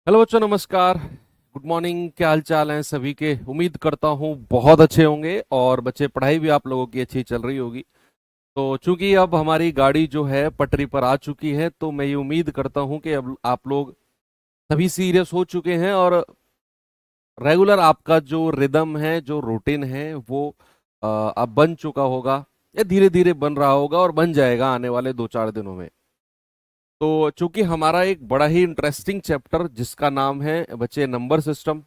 Hello बच्चों, नमस्कार। Good morning. क्या हाल चाल है सभी के? उम्मीद करता हूँ बहुत अच्छे होंगे और बच्चे पढ़ाई भी आप लोगों की अच्छी चल रही होगी। तो चूंकि अब हमारी गाड़ी जो है पटरी पर आ चुकी है, तो मैं ये उम्मीद करता हूँ कि अब आप लोग सभी सीरियस हो चुके हैं और रेगुलर आपका जो रिदम है, जो रूटीन है, वो अब बन चुका होगा या धीरे धीरे बन रहा होगा और बन जाएगा आने वाले 2-4 दिनों में। तो चूंकि हमारा एक बड़ा ही इंटरेस्टिंग चैप्टर जिसका नाम है बच्चे नंबर सिस्टम,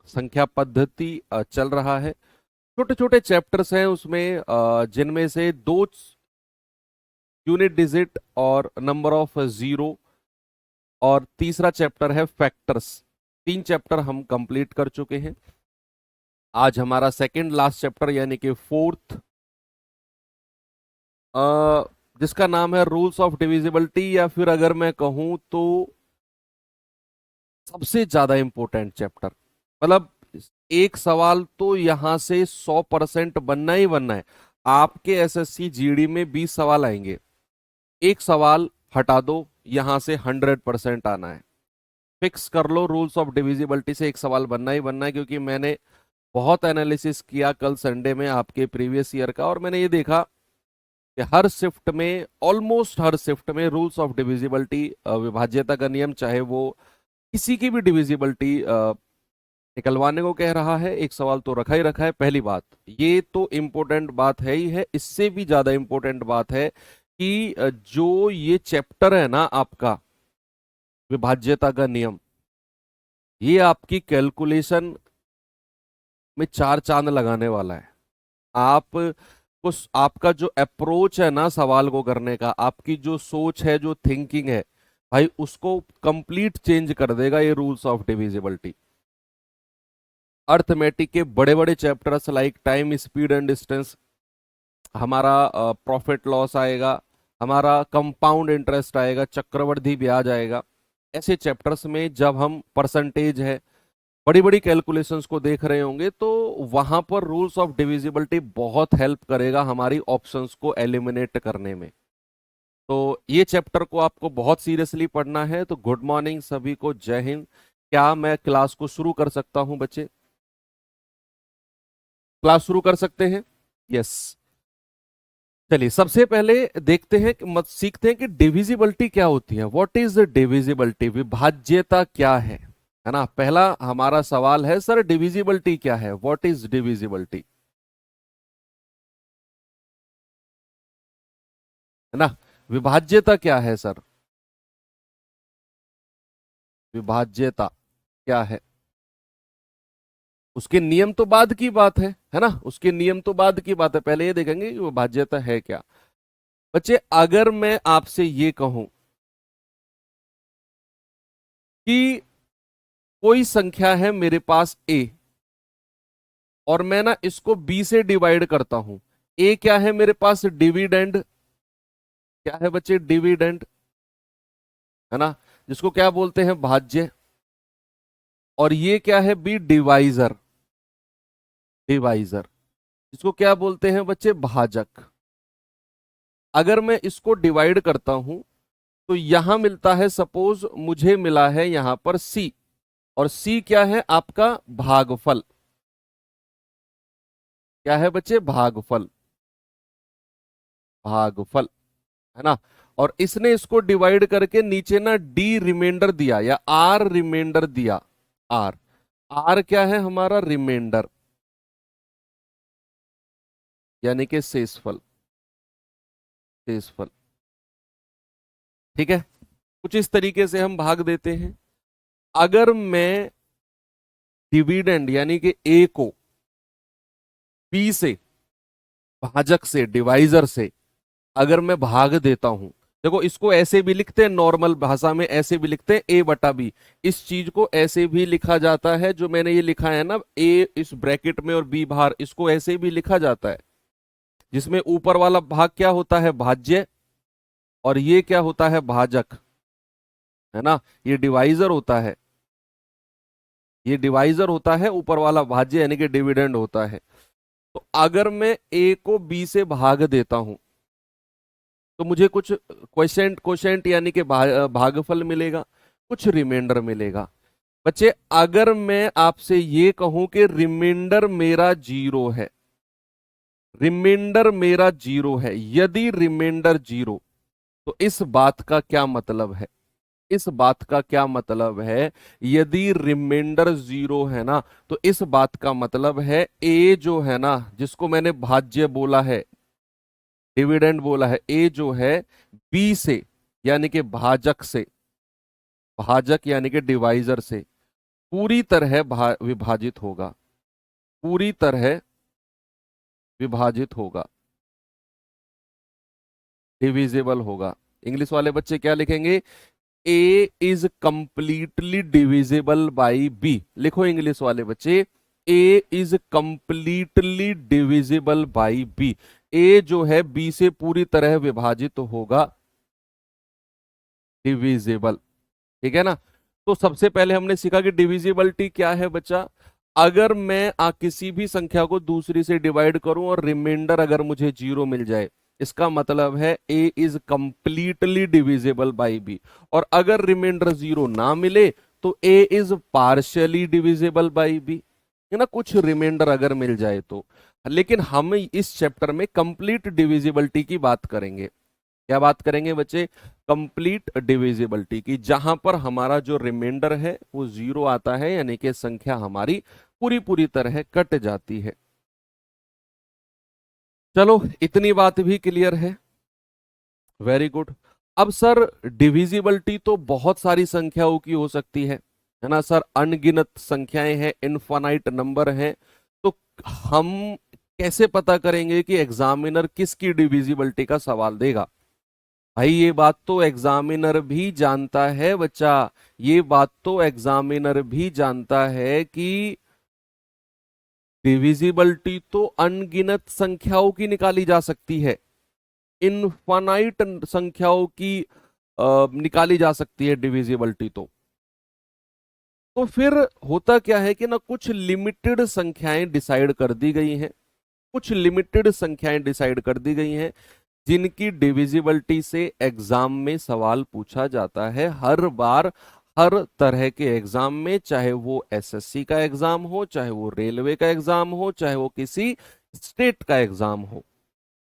संख्या पद्धति चल रहा है। छोटे छोटे चैप्टर्स हैं उसमें, जिनमें से दो यूनिट डिजिट और नंबर ऑफ जीरो, और तीसरा चैप्टर है फैक्टर्स। 3 चैप्टर हम कंप्लीट कर चुके हैं। आज हमारा सेकंड लास्ट चैप्टर यानी कि फोर्थ, जिसका नाम है रूल्स ऑफ डिविजिबिलिटी, या फिर अगर मैं कहूं तो सबसे ज्यादा इंपॉर्टेंट चैप्टर। मतलब एक सवाल तो यहां से 100% बनना ही बनना है। आपके एसएससी जीडी में 20 सवाल आएंगे, एक सवाल हटा दो, यहां से 100% आना है। फिक्स कर लो, रूल्स ऑफ डिविजिबिलिटी से एक सवाल बनना ही बनना है, क्योंकि मैंने बहुत एनालिसिस किया कल संडे में आपके प्रीवियस ईयर का, और मैंने ये देखा कि हर शिफ्ट में, ऑलमोस्ट हर शिफ्ट में रूल्स ऑफ डिविजिबिलिटी, विभाज्यता का नियम, चाहे वो किसी की भी डिविजिबिलिटी निकलवाने को कह रहा है, एक सवाल तो रखा ही रखा है। पहली बात, ये तो इम्पोर्टेंट बात है ही है। इससे भी ज्यादा इम्पोर्टेंट बात है कि जो ये चैप्टर है ना आपका, विभाज्यता का नियम, ये आपकी कैलकुलेशन में चार चांद लगाने वाला है। आप उस आपका जो अप्रोच है ना सवाल को करने का, आपकी जो सोच है, जो थिंकिंग है भाई, उसको कंप्लीट चेंज कर देगा ये रूल्स ऑफ डिविजिबिलिटी। अर्थमेटिक के बड़े बड़े chapters like time, speed and distance, हमारा प्रॉफिट लॉस आएगा, हमारा कंपाउंड इंटरेस्ट आएगा, चक्रवृद्धि ब्याज आएगा। ऐसे चैप्टर्स में जब हम परसेंटेज है, बड़ी बड़ी कैलकुलेशंस को देख रहे होंगे, तो वहां पर रूल्स ऑफ डिविजिबिलिटी बहुत हेल्प करेगा हमारी ऑप्शंस को एलिमिनेट करने में। तो ये चैप्टर को आपको बहुत सीरियसली पढ़ना है। तो गुड मॉर्निंग सभी को, जय हिंद। क्या मैं क्लास को शुरू कर सकता हूं बच्चे? क्लास शुरू कर सकते हैं? यस। चलिए, सबसे पहले देखते हैं कि सीखते हैं कि डिविजिबिलिटी क्या होती है। What is divisibility? विभाज्यता क्या है ना? पहला हमारा सवाल है, सर डिविजिबिलिटी क्या है? व्हाट इज डिविजिबिलिटी, है ना? विभाज्यता क्या है सर? विभाज्यता क्या है? उसके नियम तो बाद की बात है ना? उसके नियम तो बाद की बात है, पहले ये देखेंगे कि विभाज्यता है क्या। बच्चे, अगर मैं आपसे ये कहूं कि कोई संख्या है मेरे पास ए, और मैं ना इसको बी से डिवाइड करता हूं। ए क्या है मेरे पास? डिविडेंड। क्या है बच्चे? डिविडेंड, है ना? जिसको क्या बोलते हैं? भाज्य। और ये क्या है? B, divisor. डिवाइजर, इसको क्या बोलते हैं बच्चे? भाजक। अगर मैं इसको डिवाइड करता हूं तो यहां मिलता है, सपोज मुझे मिला है यहां पर सी, और सी क्या है? आपका भागफल। क्या है बच्चे? भागफल। भागफल, है ना? और इसने इसको डिवाइड करके नीचे ना डी रिमाइंडर दिया या आर रिमाइंडर दिया। आर, आर क्या है हमारा? रिमाइंडर, यानी कि शेषफल। शेषफल, ठीक है। कुछ इस तरीके से हम भाग देते हैं। अगर मैं डिविडेंड यानी कि ए को बी से, भाजक से, डिवाइजर से अगर मैं भाग देता हूं, देखो इसको ऐसे भी लिखते हैं, नॉर्मल भाषा में ऐसे भी लिखते हैं, ए बटा बी। इस चीज को ऐसे भी लिखा जाता है, जो मैंने ये लिखा है ना, ए इस ब्रैकेट में और बी बाहर, इसको ऐसे भी लिखा जाता है। जिसमें ऊपर वाला भाग क्या होता है? भाज्य, और ये क्या होता है? भाजक, है ना? ये डिवाइजर होता है। ये डिवाइजर होता है, ऊपर वाला भाज्य यानी कि डिविडेंड होता है। तो अगर मैं ए को बी से भाग देता हूं तो मुझे कुछ क्वेशेंट, क्वेशेंट यानी कि भागफल मिलेगा। कुछ रिमाइंडर मिलेगा। बच्चे अगर मैं आपसे ये कहूं कि रिमाइंडर मेरा 0 है, रिमाइंडर मेरा 0 है, यदि रिमाइंडर 0, तो इस बात का क्या मतलब है? इस बात का क्या मतलब है? यदि रिमाइंडर 0 है ना, तो इस बात का मतलब है ए जो है ना, जिसको मैंने भाज्य बोला है, डिविडेंड बोला है, ए जो है बी से, यानी कि भाजक से, भाजक यानी कि डिवाइजर से पूरी तरह विभाजित होगा, पूरी तरह विभाजित होगा, डिविजिबल होगा। इंग्लिश वाले बच्चे क्या लिखेंगे? A is completely divisible by B. लिखो इंग्लिश वाले बच्चे, A is completely divisible by B. A जो है बी से पूरी तरह विभाजित होगा, डिविजिबल। ठीक है ना? तो सबसे पहले हमने सीखा कि डिविजिबिलिटी क्या है बच्चा। अगर मैं किसी भी संख्या को दूसरी से डिवाइड करूं और रिमाइंडर अगर मुझे 0 मिल जाए, इसका मतलब है A is completely divisible by B. और अगर रिमाइंडर 0 ना मिले तो A is partially divisible by B, है ना, कुछ रिमाइंडर अगर मिल जाए तो। लेकिन हम इस चैप्टर में कंप्लीट डिविजिबिलिटी की बात करेंगे। क्या बात करेंगे बच्चे? कंप्लीट डिविजिबिलिटी की, जहां पर हमारा जो रिमाइंडर है वो 0 आता है, यानी कि संख्या हमारी पूरी पूरी तरह कट जाती है। चलो इतनी बात भी क्लियर है, वेरी गुड। अब सर डिविजिबिलिटी तो बहुत सारी संख्याओं की हो सकती है ना सर, अनगिनत संख्याएं हैं, इनफाइनाइट नंबर हैं। तो हम कैसे पता करेंगे कि एग्जामिनर किसकी डिविजिबिलिटी का सवाल देगा? भाई ये बात तो एग्जामिनर भी जानता है बच्चा, ये बात तो एग्जामिनर भी जानता है कि डिविजिबिलिटी तो अनगिनत संख्याओं की निकाली जा सकती है, इनफाइनाइट संख्याओं की निकाली जा सकती है डिविजिबिलिटी। तो फिर होता क्या है कि ना कुछ लिमिटेड संख्याएं डिसाइड कर दी गई हैं, कुछ लिमिटेड संख्याएं डिसाइड कर दी गई हैं जिनकी डिविजिबिलिटी से एग्जाम में सवाल पूछा जाता है हर बार, हर तरह के एग्जाम में, चाहे वो एसएससी का एग्जाम हो, चाहे वो रेलवे का एग्जाम हो, चाहे वो किसी स्टेट का एग्जाम हो।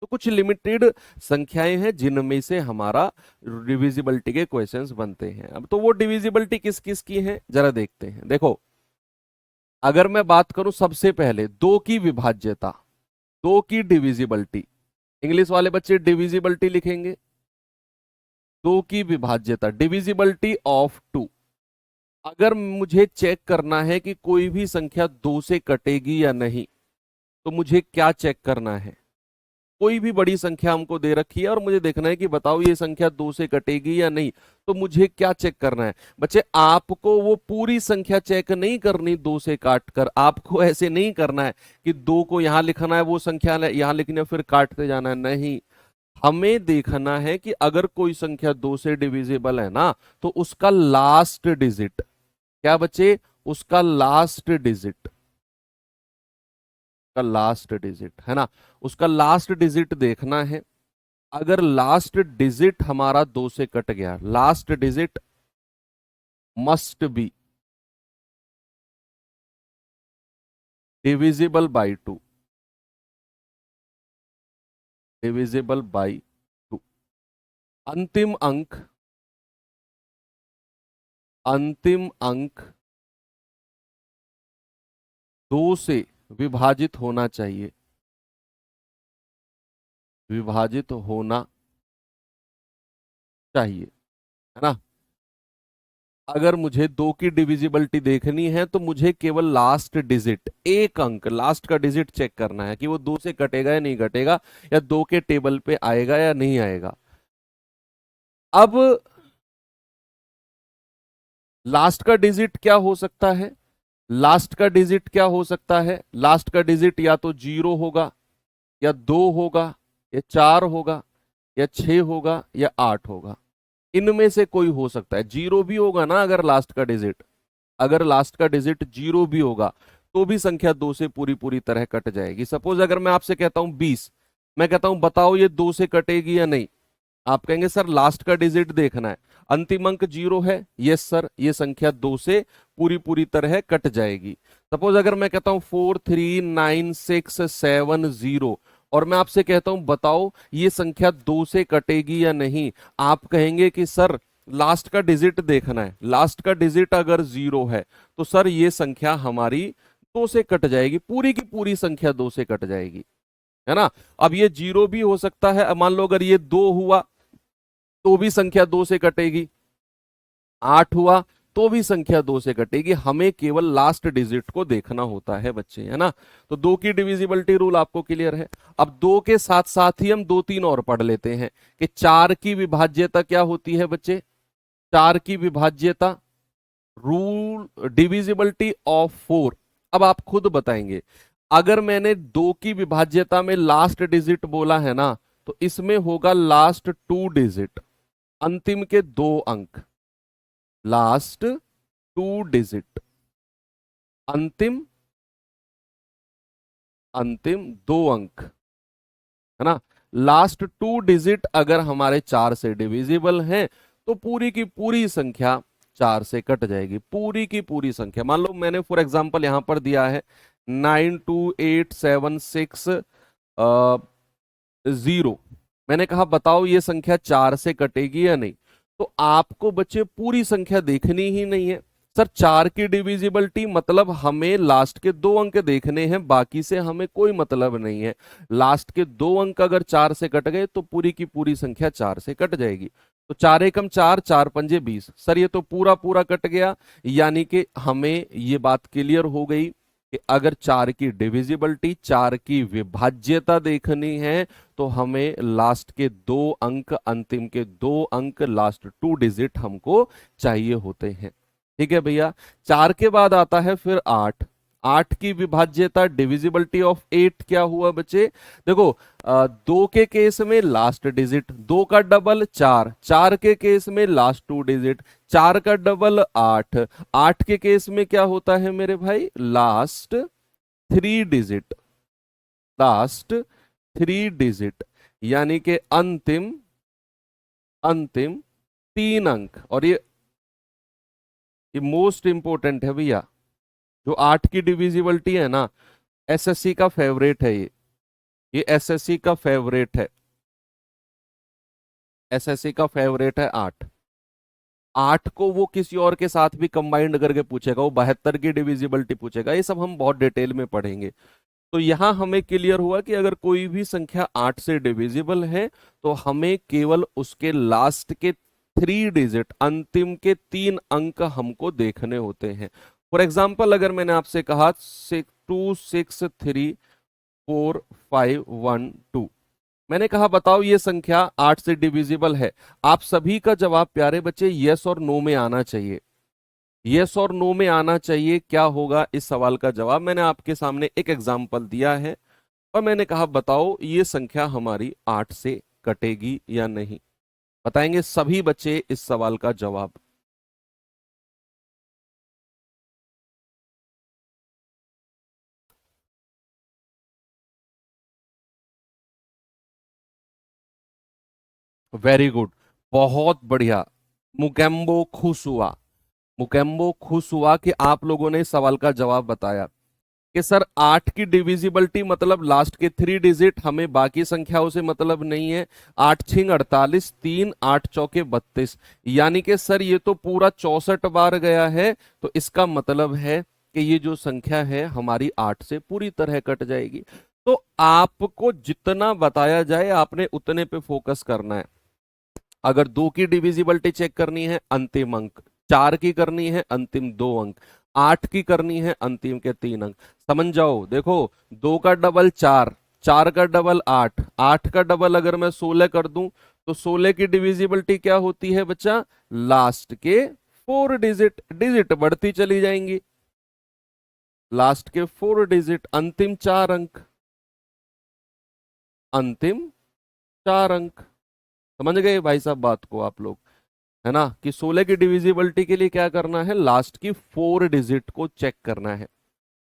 तो कुछ लिमिटेड संख्याएं हैं जिनमें से हमारा डिविजिबिलिटी के क्वेश्चंस बनते हैं। अब तो वो डिविजिबिलिटी किस किस की है जरा देखते हैं। देखो अगर मैं बात करूं सबसे पहले दो की विभाज्यता, दो की डिविजिबिलिटी, इंग्लिश वाले बच्चे डिविजिबिलिटी लिखेंगे, दो की विभाज्यता, डिविजिबिलिटी ऑफ टू। अगर मुझे चेक करना है कि कोई भी संख्या दो से कटेगी या नहीं, तो मुझे क्या चेक करना है? कोई भी बड़ी संख्या हमको दे रखी है और मुझे देखना है कि बताओ ये संख्या दो से कटेगी या नहीं, तो मुझे क्या चेक करना है? बच्चे आपको वो पूरी संख्या चेक नहीं करनी दो से काट कर, आपको ऐसे नहीं करना है कि दो को यहां लिखना है, वो संख्या यहां लिखनी है, फिर काटते जाना है, नहीं। हमें देखना है कि अगर कोई संख्या दो से डिविजिबल है ना, तो उसका लास्ट डिजिट क्या बच्चे? उसका लास्ट डिजिट, का लास्ट डिजिट है ना, उसका लास्ट डिजिट देखना है। अगर लास्ट डिजिट हमारा दो से कट गया, last digit must be divisible by two, divisible by two. अंतिम अंक, अंतिम अंक दो से विभाजित होना चाहिए, विभाजित होना चाहिए, है ना। अगर मुझे दो की डिविजिबिलिटी देखनी है तो मुझे केवल लास्ट डिजिट, एक अंक, लास्ट का डिजिट चेक करना है कि वो दो से कटेगा या नहीं कटेगा, या दो के टेबल पे आएगा या नहीं आएगा। अब लास्ट का डिजिट क्या हो सकता है? लास्ट का डिजिट क्या हो सकता है? लास्ट का डिजिट या तो 0 होगा, या 2 होगा, या 4 होगा, या 6 होगा, या 8 होगा। इनमें से कोई हो सकता है। 0 भी होगा ना अगर लास्ट का डिजिट, अगर लास्ट का डिजिट 0 भी होगा तो भी संख्या दो से पूरी पूरी तरह कट जाएगी। सपोज अगर मैं आपसे कहता हूं 20, मैं कहता हूं बताओ ये दो से कटेगी या नहीं, आप कहेंगे सर लास्ट का डिजिट देखना है। अंतिम अंक 0 है, यस सर, ये संख्या 2 से पूरी पूरी तरह कट जाएगी। सपोज अगर मैं कहता हूं 43967 और मैं आपसे कहता हूं बताओ ये संख्या 2 से कटेगी या नहीं, आप कहेंगे कि सर लास्ट का डिजिट देखना है, लास्ट का डिजिट अगर 0 है तो सर ये संख्या हमारी 2 से कट जाएगी, पूरी की पूरी संख्या 2 से कट जाएगी, है ना। अब ये 0 भी हो सकता है, मान लो अगर ये 2 हुआ तो भी संख्या 2 से कटेगी, 8 हुआ तो भी संख्या 2 से कटेगी, हमें केवल लास्ट डिजिट को देखना होता है बच्चे, है ना। तो 2 की डिविजिबिलिटी रूल आपको क्लियर है। अब 2 के साथ साथ ही हम 2-3 और पढ़ लेते हैं कि 4 की विभाज्यता क्या होती है बच्चे, 4 की विभाज्यता, रूल डिविजिबिलिटी ऑफ 4। अब आप खुद बताएंगे, अगर मैंने 2 की विभाज्यता में लास्ट डिजिट बोला है ना, तो इसमें होगा लास्ट 2 डिजिट, अंतिम के 2 अंक, लास्ट 2 डिजिट, अंतिम अंतिम 2 अंक, है ना। लास्ट 2 डिजिट अगर हमारे 4 से डिविजिबल हैं तो पूरी की पूरी संख्या 4 से कट जाएगी, पूरी की पूरी संख्या। मान लो मैंने फॉर एग्जांपल यहां पर दिया है 92876 मैंने कहा बताओ ये संख्या 4 से कटेगी या नहीं, तो आपको बच्चे पूरी संख्या देखनी ही नहीं है। सर 4 की डिविजिबिलिटी मतलब हमें लास्ट के 2 अंक देखने हैं, बाकी से हमें कोई मतलब नहीं है। लास्ट के 2 अंक अगर 4 से कट गए तो पूरी की पूरी संख्या 4 से कट जाएगी। तो 4 एकम 4, 4 पंजे 20, सर ये तो पूरा पूरा कट गया, यानी कि हमें ये बात क्लियर हो गई कि अगर 4 की डिविजिबिलिटी, 4 की विभाज्यता देखनी है तो हमें लास्ट के 2 अंक, अंतिम के 2 अंक, लास्ट 2 डिजिट हमको चाहिए होते हैं। ठीक है भैया। 4 के बाद आता है फिर 8, 8 की विभाज्यता, डिविजिबिलिटी ऑफ 8 क्या हुआ बच्चे, देखो 2 के केस में लास्ट डिजिट, 2 का डबल 4, 4 के केस में लास्ट 2 डिजिट, 4 का डबल 8, 8 के केस में क्या होता है मेरे भाई, लास्ट 3 डिजिट, लास्ट 3 डिजिट, यानी कि अंतिम अंतिम 3 अंक। और ये मोस्ट इंपोर्टेंट है भैया, जो 8 की डिविजिबिलिटी है ना, एसएससी का फेवरेट है ये एसएससी का फेवरेट है, एसएससी का फेवरेट है 8। 8 को वो किसी और के साथ भी कंबाइंड करके पूछेगा, वो 72 की डिविजिबिलिटी पूछेगा, ये सब हम बहुत डिटेल में पढ़ेंगे। तो यहां हमें क्लियर हुआ कि अगर कोई भी संख्या 8 से डिविजिबल है तो हमें केवल उसके लास्ट के 3 डिजिट, अंतिम के 3 अंक हमको देखने होते हैं। फॉर एग्जाम्पल अगर मैंने आपसे कहा 2634512, मैंने कहा बताओ ये संख्या 8 से डिविजिबल है, आप सभी का जवाब प्यारे बच्चे यस और नो में आना चाहिए, यस और नो में आना चाहिए। क्या होगा इस सवाल का जवाब, मैंने आपके सामने एक एग्जाम्पल दिया है और मैंने कहा बताओ ये संख्या हमारी 8 से कटेगी या नहीं, बताएंगे सभी बच्चे इस सवाल का जवाब। वेरी गुड, बहुत बढ़िया। मुकेम्बो खुश हुआ, मुकेम्बो खुश हुआ कि आप लोगों ने इस सवाल का जवाब बताया कि सर 8 की डिविजिबिलिटी मतलब लास्ट के 3 डिजिट, हमें बाकी संख्याओं से मतलब नहीं है। 8 छिंग 48, 3 8 चौके 32, यानी कि सर ये तो पूरा 64 बार गया है, तो इसका मतलब है कि ये जो संख्या है हमारी 8 से पूरी तरह कट जाएगी। तो आपको जितना बताया जाए आपने उतने पे फोकस करना है। अगर 2 की डिविजिबिलिटी चेक करनी है अंतिम अंक, 4 की करनी है अंतिम 2 अंक, 8 की करनी है अंतिम के 3 अंक, समझ जाओ। देखो 2 का डबल 4, 4 का डबल 8, 8 का डबल अगर मैं 16 कर दूं तो 16 की डिविजिबिलिटी क्या होती है बच्चा, लास्ट के 4 डिजिट, डिजिट बढ़ती चली जाएंगी, लास्ट के 4 डिजिट, अंतिम 4 अंक, अंतिम 4 अंक। समझ गए भाई साहब बात को आप लोग, है ना, कि 16 की डिविजिबिलिटी के लिए क्या करना है, लास्ट की 4 डिजिट को चेक करना है।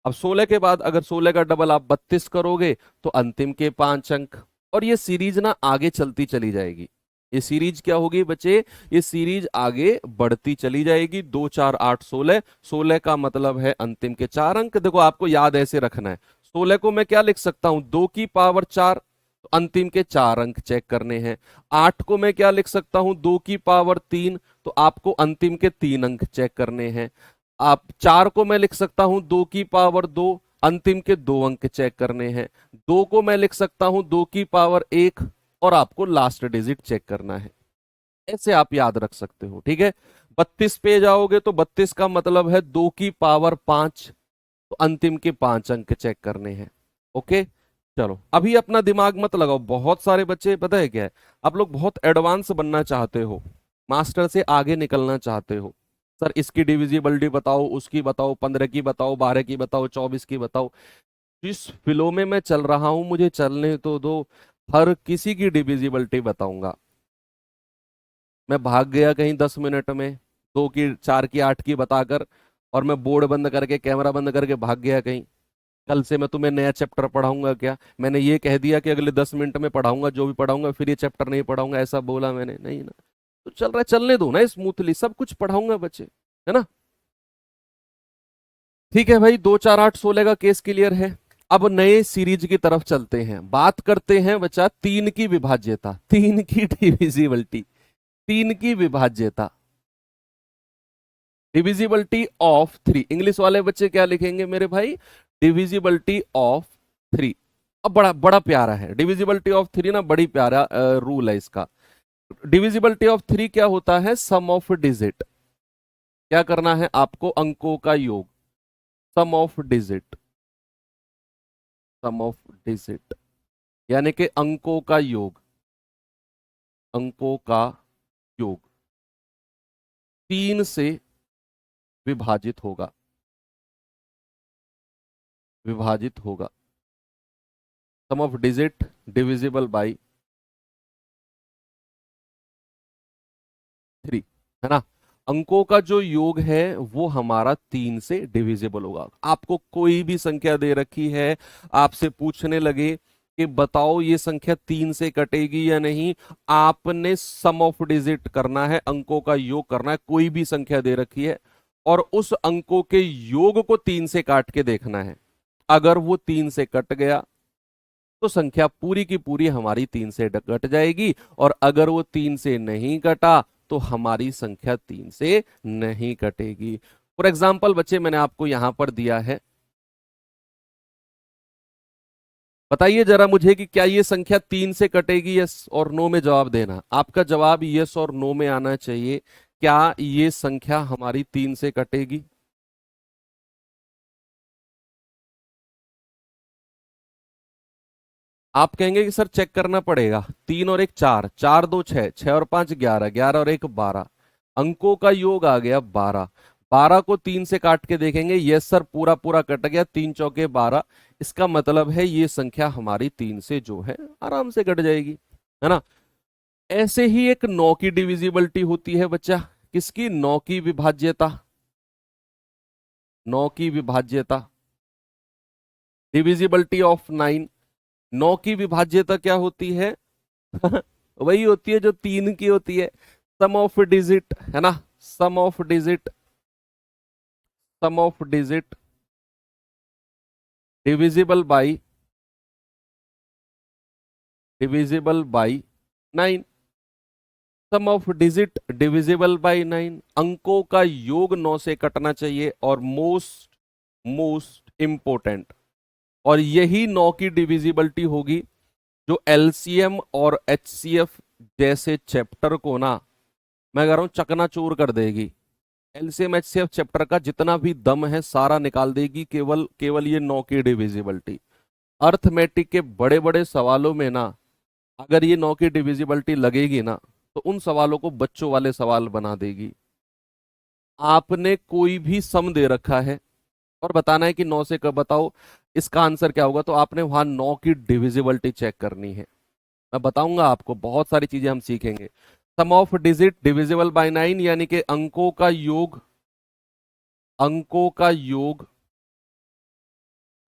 अब 16 के बाद अगर 16 का डबल आप 32 करोगे तो अंतिम के 5 अंक, और ये सीरीज ना आगे चलती चली जाएगी। ये सीरीज क्या होगी बच्चे, ये सीरीज आगे बढ़ती चली जाएगी। 2 4 8 16, 16 का मतलब है अंतिम के 4 अंक। देखो आपको याद ऐसे रखना है, 16 को मैं क्या लिख सकता हूं, 2 की पावर 4, तो अंतिम के 4 अंक चेक करने हैं। 8 को मैं क्या लिख सकता हूं, 2 की पावर 3, तो आपको अंतिम के 3 अंक चेक करने हैं। आप 4 को मैं लिख सकता हूं 2 की पावर 2, अंतिम के 2 अंक चेक करने हैं। 2 को मैं लिख सकता हूं 2 की पावर 1, और आपको लास्ट डिजिट चेक करना है। ऐसे आप याद रख सकते हो, ठीक है। 32 पे जाओगे तो 32 का मतलब है 2 की पावर 5, तो अंतिम के 5 अंक चेक करने हैं। ओके, चलो अभी अपना दिमाग मत लगाओ। बहुत सारे बच्चे पता है क्या है, आप लोग बहुत एडवांस बनना चाहते हो, मास्टर से आगे निकलना चाहते हो। सर इसकी डिविजिबिलिटी बताओ, उसकी बताओ, 15 की बताओ, 12 की बताओ, 24 की बताओ। जिस फ्लो में मैं चल रहा हूं मुझे चलने तो दो, हर किसी की डिविजिबिलिटी बताऊंगा। मैं भाग गया कहीं 10 मिनट में, 2 की, 4 की, 8 की बताकर, और मैं बोर्ड बंद करके कैमरा बंद करके भाग गया कहीं। कल से मैं तुम्हें नया चैप्टर पढ़ाऊंगा क्या? मैंने ये कह दिया कि अगले 10 मिनट में पढ़ाऊंगा जो भी पढ़ाऊंगा, फिर ये चैप्टर नहीं पढ़ाऊंगा, ऐसा बोला मैंने? नहीं ना। तो चल रहा है, चलने दो ना स्मूथली, सब कुछ पढ़ाऊंगा बच्चे, है ना। ठीक है भाई, 2 4 8 16 का केस क्लियर है। अब नए सीरीज की तरफ चलते हैं, बात करते हैं बच्चा 3 की विभाज्यता, 3 की डिविजिबिलिटी, 3 की विभाज्यता, डिविजिबिलिटी ऑफ 3। इंग्लिश वाले बच्चे क्या लिखेंगे मेरे भाई, डिविजिबिलिटी ऑफ 3। अब बड़ा बड़ा प्यारा है डिविजिबिलिटी ऑफ 3 ना, बड़ी प्यारा रूल है इसका। डिविजिबिलिटी ऑफ 3 क्या होता है, सम ऑफ डिजिट। क्या करना है आपको, अंकों का योग, sum of digit, sum of digit, यानी कि अंकों का योग, अंकों का योग 3 से विभाजित होगा, विभाजित होगा। सम ऑफ डिजिट डिविजिबल बाई 3, है ना। अंकों का जो योग है वो हमारा 3 से डिविजिबल होगा। आपको कोई भी संख्या दे रखी है, आपसे पूछने लगे कि बताओ ये संख्या 3 से कटेगी या नहीं, आपने सम ऑफ डिजिट करना है, अंकों का योग करना है। कोई भी संख्या दे रखी है और उस अंकों के योग को 3 से काट के देखना है। अगर वो 3 से कट गया तो संख्या पूरी की पूरी हमारी 3 से कट जाएगी, और अगर वो 3 से नहीं कटा तो हमारी संख्या 3 से नहीं कटेगी। फॉर एग्जाम्पल बच्चे मैंने आपको यहां पर दिया है, बताइए जरा मुझे कि क्या ये संख्या 3 से कटेगी, यस और नो में जवाब देना। आपका जवाब यस और नो में आना चाहिए। क्या ये संख्या हमारी 3 से कटेगी? आप कहेंगे कि सर चेक करना पड़ेगा, 3 और 1 4, 4 2 6, 6 और 5 11, 11 और 1 12, अंकों का योग आ गया 12। 12 को 3 से काट के देखेंगे, यस सर पूरा पूरा कट गया, 3 चौके 12। इसका मतलब है ये संख्या हमारी 3 से जो है आराम से कट जाएगी, है ना। ऐसे ही एक 9 की डिविजिबिलिटी होती है बच्चा, किसकी, 9 की विभाज्यता, 9 की विभाज्यता, डिविजिबिलिटी ऑफ 9। 9 की विभाज्यता क्या होती है? वही होती है जो 3 की होती है, सम ऑफ डिजिट, है ना। Sum of digit, sum of digit divisible by, divisible by 9। Sum of digit divisible by 9, अंकों का योग 9 से कटना चाहिए। और मोस्ट मोस्ट इंपोर्टेंट, और यही 9 की डिविजिबिलिटी होगी जो एलसीएम और एचसीएफ जैसे चैप्टर को ना, मैं कह रहा हूं चकनाचूर कर देगी। एलसीएम एचसीएफ चैप्टर का जितना भी दम है सारा निकाल देगी, केवल केवल ये 9 की डिविजिबिलिटी। अर्थमेटिक के बड़े बड़े सवालों में ना, अगर ये 9 की डिविजिबिलिटी लगेगी ना, तो उन सवालों को बच्चों वाले सवाल बना देगी। आपने कोई भी सम दे रखा है और बताना है कि 9 से कब बताओ इसका आंसर क्या होगा, तो आपने वहां 9 की डिविजिबिलिटी चेक करनी है। मैं बताऊंगा आपको, बहुत सारी चीजें हम सीखेंगे। सम ऑफ डिजिट डिविजिबल बाय 9, यानी कि अंकों का योग, अंकों का योग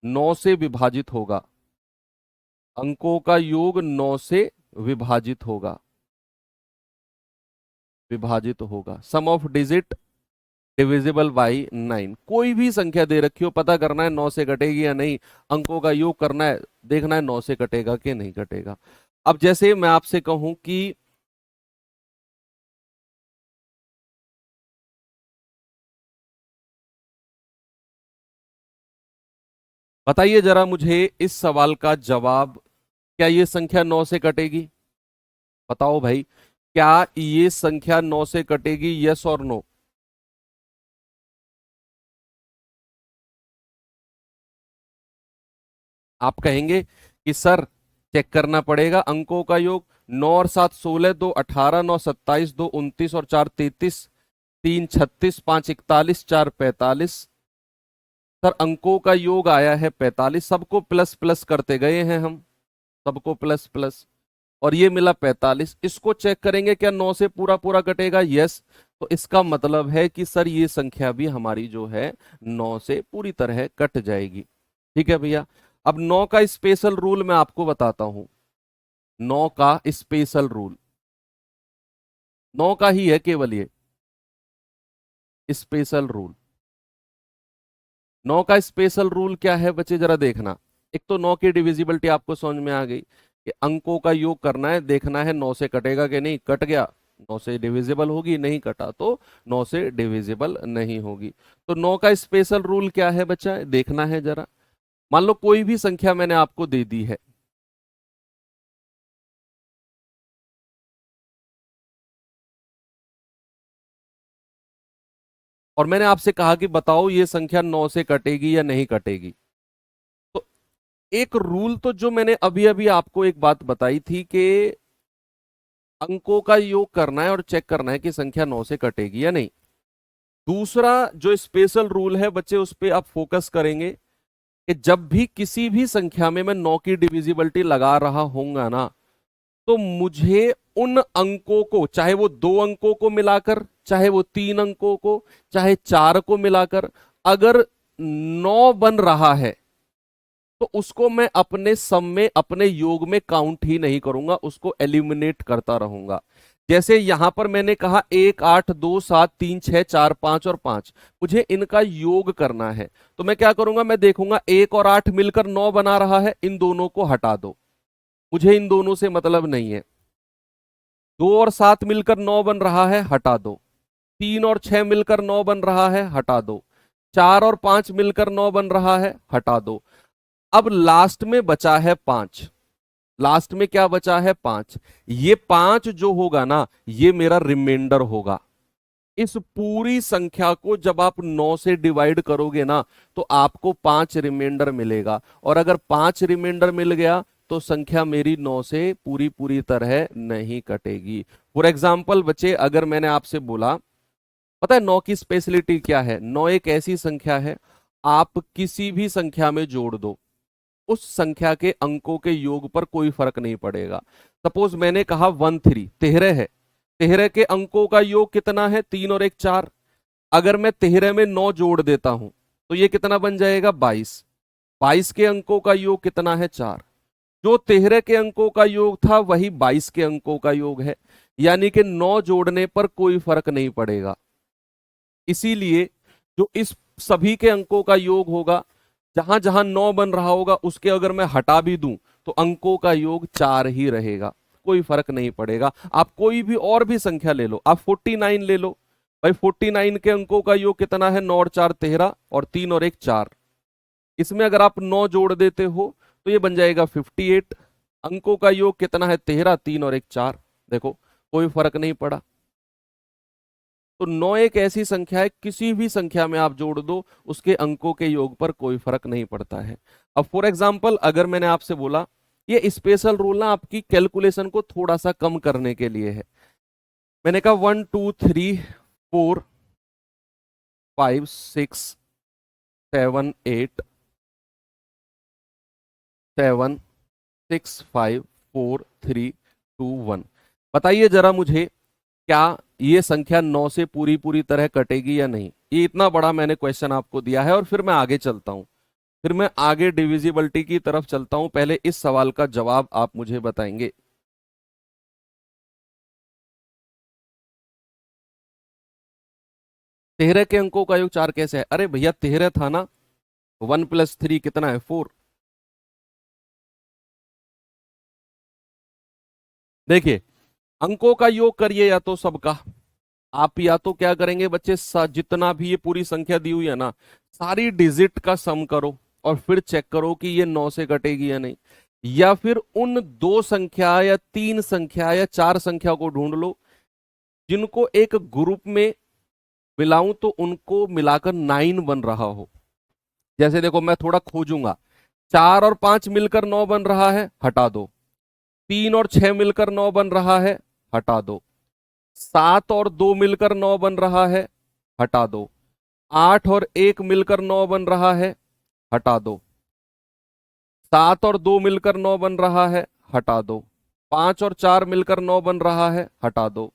9 से विभाजित होगा, अंकों का योग 9 से विभाजित होगा। विभाजित होगा। सम ऑफ डिजिट डिविजिबल बाई 9। कोई भी संख्या दे रखी हो, पता करना है 9 से कटेगी या नहीं, अंकों का योग करना है, देखना है 9 से कटेगा कि नहीं कटेगा। अब जैसे मैं आपसे कहूं कि बताइए जरा मुझे इस सवाल का जवाब, क्या ये संख्या 9 से कटेगी? बताओ भाई, क्या ये संख्या 9 से कटेगी? यस और नो? आप कहेंगे कि सर चेक करना पड़ेगा अंकों का योग। 9 और 7 16, 2 18, 9 27, 2 29 और 4 33, 3 36, 5 41, 4 45। सर अंकों का योग आया है 45, सबको प्लस प्लस करते गए हैं हम, सबको प्लस प्लस, और ये मिला 45। इसको चेक करेंगे क्या 9 से पूरा पूरा कटेगा? यस। तो इसका मतलब है कि सर ये संख्या भी हमारी जो है 9 से पूरी तरह कट जाएगी। ठीक है भैया। अब 9 का स्पेशल रूल मैं आपको बताता हूं। 9 का स्पेशल रूल 9 का ही है केवल, ये स्पेशल रूल। 9 का स्पेशल रूल क्या है बच्चे, जरा देखना। एक तो 9 की डिविजिबिलिटी आपको समझ में आ गई कि अंकों का योग करना है, देखना है 9 से कटेगा कि नहीं, कट गया 9 से डिविजिबल होगी, नहीं कटा तो 9 से डिविजिबल नहीं होगी। तो 9 का स्पेशल रूल क्या है बच्चा, देखना है जरा। मान लो कोई भी संख्या मैंने आपको दे दी है, और मैंने आपसे कहा कि बताओ ये संख्या 9 से कटेगी या नहीं कटेगी। तो एक रूल तो जो मैंने अभी अभी आपको एक बात बताई थी कि अंकों का योग करना है और चेक करना है कि संख्या 9 से कटेगी या नहीं। दूसरा जो स्पेशल रूल है बच्चे, उस पर आप फोकस करेंगे कि जब भी किसी भी संख्या में मैं 9 की डिविजिबिलिटी लगा रहा होऊंगा ना, तो मुझे उन अंकों को, चाहे वो 2 अंकों को मिलाकर, चाहे वो 3 अंकों को, चाहे 4 को मिलाकर, अगर 9 बन रहा है तो उसको मैं अपने सम में, अपने योग में काउंट ही नहीं करूंगा, उसको एलिमिनेट करता रहूंगा। जैसे यहां पर मैंने कहा 1 8 2 7 3 6 4 5 और 5, मुझे इनका योग करना है। तो मैं क्या करूंगा, मैं देखूंगा 1 और 8 मिलकर 9 बना रहा है, इन दोनों को हटा दो, मुझे इन दोनों से मतलब नहीं है। 2 और 7 मिलकर 9 बन रहा है, हटा दो। 3 और 6 मिलकर 9 बन रहा है, हटा दो। 4 और 5 मिलकर 9 बन रहा है, हटा दो। अब लास्ट में बचा है 5। लास्ट में क्या बचा है? 5। ये 5 जो होगा ना, ये मेरा रिमाइंडर होगा। इस पूरी संख्या को जब आप 9 से डिवाइड करोगे ना, तो आपको 5 रिमाइंडर मिलेगा, और अगर 5 रिमाइंडर मिल गया तो संख्या मेरी 9 से पूरी पूरी तरह नहीं कटेगी। फॉर एग्जाम्पल बच्चे, अगर मैंने आपसे बोला, पता है 9 की स्पेशलिटी क्या है? 9 एक ऐसी संख्या है, आप किसी भी संख्या में जोड़ दो, उस संख्या के अंकों के योग पर कोई फर्क नहीं पड़ेगा। सपोज मैंने कहा 13, 13 है, 13 के अंकों का योग कितना है? 3 और 1 4। अगर मैं 13 में 9 जोड़ देता हूं तो ये कितना बन जाएगा? 22। 22 के अंकों का योग कितना है? 4। जो 13 के अंकों का योग था वही 22 के अंकों का योग है, यानी कि 9 जोड़ने पर कोई फर्क नहीं पड़ेगा। इसीलिए जो इस सभी के अंकों का योग होगा, जहां जहां 9 बन रहा होगा उसके अगर मैं हटा भी दूं तो अंकों का योग 4 ही रहेगा, कोई फर्क नहीं पड़ेगा। आप कोई भी और भी संख्या ले लो, आप 49 ले लो भाई, 49 के अंकों का योग कितना है? 9 और 4 13, और 3 और 1 4। इसमें अगर आप 9 जोड़ देते हो तो ये बन जाएगा 58। अंकों का योग कितना है? 13, 3 और 1 4। देखो कोई फर्क नहीं पड़ा। तो 9 एक ऐसी संख्या है, किसी भी संख्या में आप जोड़ दो, उसके अंकों के योग पर कोई फर्क नहीं पड़ता है। अब फॉर एग्जाम्पल, अगर मैंने आपसे बोला, ये स्पेशल रूल ना आपकी कैलकुलेशन को थोड़ा सा कम करने के लिए है। मैंने कहा 1 2 3 4 5 6 7 8 7 6 5 4 3 2 1। बताइए जरा मुझे, क्या ये संख्या 9 से पूरी पूरी तरह कटेगी या नहीं? ये इतना बड़ा मैंने क्वेश्चन आपको दिया है, और फिर मैं आगे चलता हूं, फिर मैं आगे डिविजिबिलिटी की तरफ चलता हूं। पहले इस सवाल का जवाब आप मुझे बताएंगे। 13 के अंकों का योग 4 कैसे है? अरे भैया 13 था ना, 1 + 3 कितना है? 4। देखिए, अंकों का योग करिए या तो सबका, आप या तो क्या करेंगे बच्चे, जितना भी ये पूरी संख्या दी हुई है ना, सारी डिजिट का सम करो और फिर चेक करो कि ये 9 से कटेगी या नहीं। या फिर उन 2 संख्या या 3 संख्या या 4 संख्या को ढूंढ लो जिनको एक ग्रुप में मिलाऊं तो उनको मिलाकर 9 बन रहा हो। जैसे देखो, मैं थोड़ा खोजूंगा, 4 और 5 मिलकर 9 बन रहा है, हटा दो। 3 और 6 मिलकर 9 बन रहा है, हटा दो। 7 और 2 मिलकर 9 बन रहा है, हटा दो। 8 और 1 मिलकर 9 बन रहा है, हटा दो। 7 और 2 मिलकर 9 बन रहा है, हटा दो। 5 और 4 मिलकर 9 बन रहा है, हटा दो।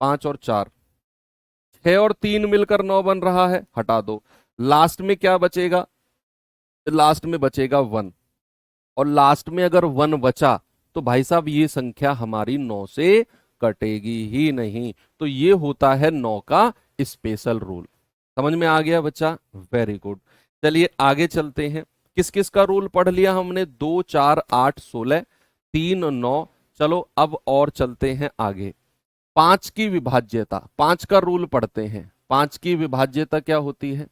5 और 4। 6 और 3 मिलकर 9 बन रहा है, हटा दो। लास्ट में क्या बचेगा? लास्ट में बचेगा 1। और लास्ट में अगर 1 बचा तो भाई साहब ये संख्या हमारी 9 से कटेगी ही नहीं। तो ये होता है 9 का स्पेशल रूल। समझ में आ गया बच्चा? Very good. चलिए आगे चलते हैं। किस किस का रूल पढ़ लिया हमने? 2, 4, 8, 16, 3, 9। चलो अब और चलते हैं आगे। 5 की विभाज्यता, 5 का रूल पढ़ते हैं। 5 की विभाज्यता क्या होती है?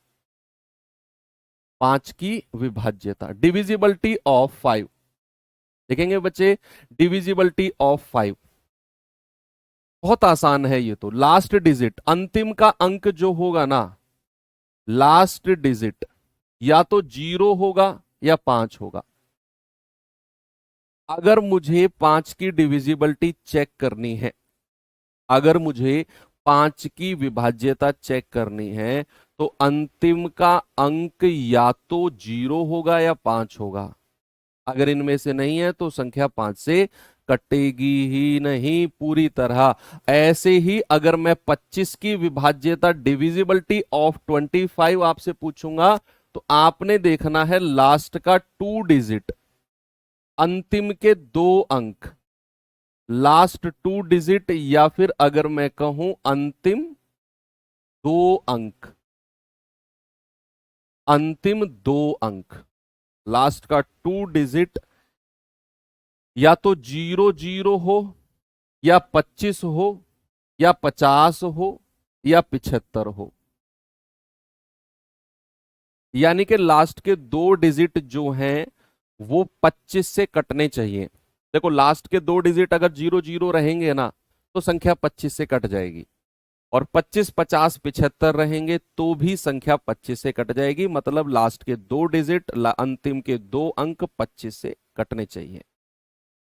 5 की विभाज्यता, डिविजिबिलिटी ऑफ 5। देखेंगे बच्चे, डिविजिबिलिटी ऑफ 5 बहुत आसान है। ये तो लास्ट डिजिट, अंतिम का अंक जो होगा ना, लास्ट डिजिट या तो 0 होगा या 5 होगा। अगर मुझे 5 की डिविजिबिलिटी चेक करनी है, अगर मुझे 5 की विभाज्यता चेक करनी है, तो अंतिम का अंक या तो 0 होगा या 5 होगा। अगर इनमें से नहीं है तो संख्या 5 से कटेगी ही नहीं पूरी तरह। ऐसे ही अगर मैं 25 की विभाज्यता, डिविजिबिलिटी ऑफ 25 आपसे पूछूंगा, तो आपने देखना है लास्ट का 2 डिजिट, अंतिम के 2 अंक, लास्ट 2 डिजिट, या फिर अगर मैं कहूं अंतिम 2 अंक, अंतिम 2 अंक, लास्ट का 2 डिजिट या तो 00 हो या 25 हो या 50 हो या 75 हो। यानी कि लास्ट के 2 डिजिट जो हैं वो 25 से कटने चाहिए। देखो, लास्ट के 2 डिजिट अगर 00 रहेंगे ना तो संख्या 25 से कट जाएगी, और 25, 50, 75 रहेंगे तो भी संख्या 25 से कट जाएगी। मतलब लास्ट के 2 डिजिट, अंतिम के 2 अंक 25 से कटने चाहिए,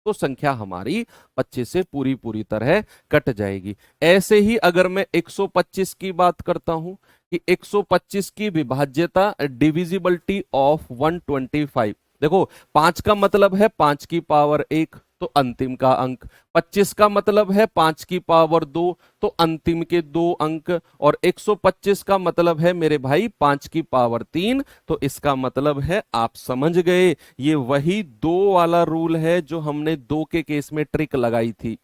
तो संख्या हमारी 25 से पूरी पूरी तरह कट जाएगी। ऐसे ही अगर मैं 125 की बात करता हूं कि 125 की विभाज्यता, डिविजिबिलिटी ऑफ 125। देखो, 5 का मतलब है 5 की पावर 1, तो अंतिम का अंक। 25 का मतलब है 5 की पावर 2, तो अंतिम के 2 अंक। और 125 का मतलब है मेरे भाई 5 की पावर 3, तो इसका मतलब है, आप समझ गए, ये वही 2 वाला रूल है जो हमने 2 के केस में ट्रिक लगाई थी।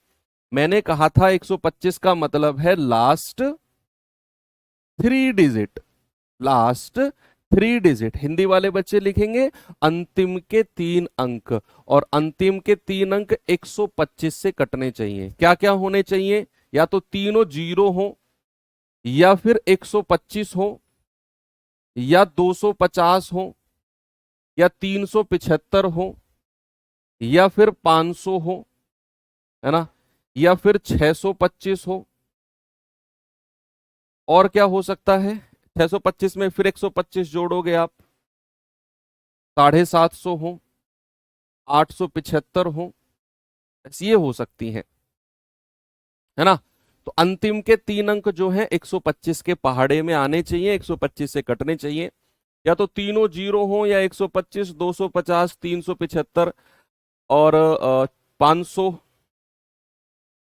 मैंने कहा था 125 का मतलब है last 3 digit, last 3 digit. Hindi वाले बच्चे लिखेंगे अंतिम के 3 अंक, और अंतिम के 3 अंक 125 से कटने चाहिए। क्या क्या होने चाहिए? या तो तीनों 0 हो, या फिर 125 हो, या 250 हो, या 375 हो, या फिर 500 हो, है ना, या फिर 625 हो। और क्या हो सकता है? 625 में फिर 125 जोड़ोगे आप, 750 हो, 875 हो, ऐसी ये हो सकती हैं, है ना। तो अंतिम के 3 अंक जो है 125 के पहाड़े में आने चाहिए, 125 से कटने चाहिए। या तो तीनों 0 हो, या 125, 250, 375 और 500,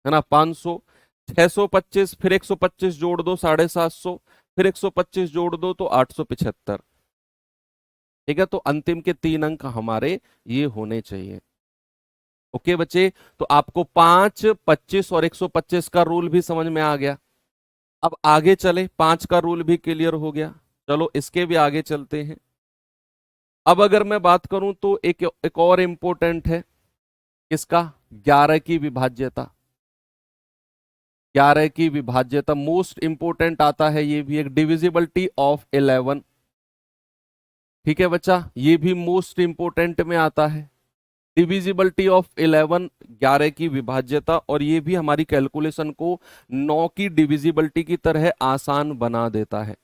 है ना, 500, 625, फिर 125 जोड़ दो 750, फिर 125 जोड़ दो तो 875। ठीक है, तो अंतिम के 3 अंक हमारे ये होने चाहिए। ओके बच्चे, तो आपको 5, 25 और 125 का रूल भी समझ में आ गया। अब आगे चले, 5 का रूल भी क्लियर हो गया। चलो इसके भी आगे चलते हैं। अब अगर मैं बात करूं तो एक और इंपॉर्टेंट है, किसका? 11 की विभाज्यता। 11 की विभाज्यता मोस्ट इंपोर्टेंट आता है, ये भी एक डिविजिबिलिटी ऑफ 11। ठीक है बच्चा, ये भी मोस्ट इंपोर्टेंट में आता है, डिविजिबिलिटी ऑफ 11, 11 की विभाज्यता। और ये भी हमारी कैलकुलेशन को 9 की डिविजिबिलिटी की तरह आसान बना देता है,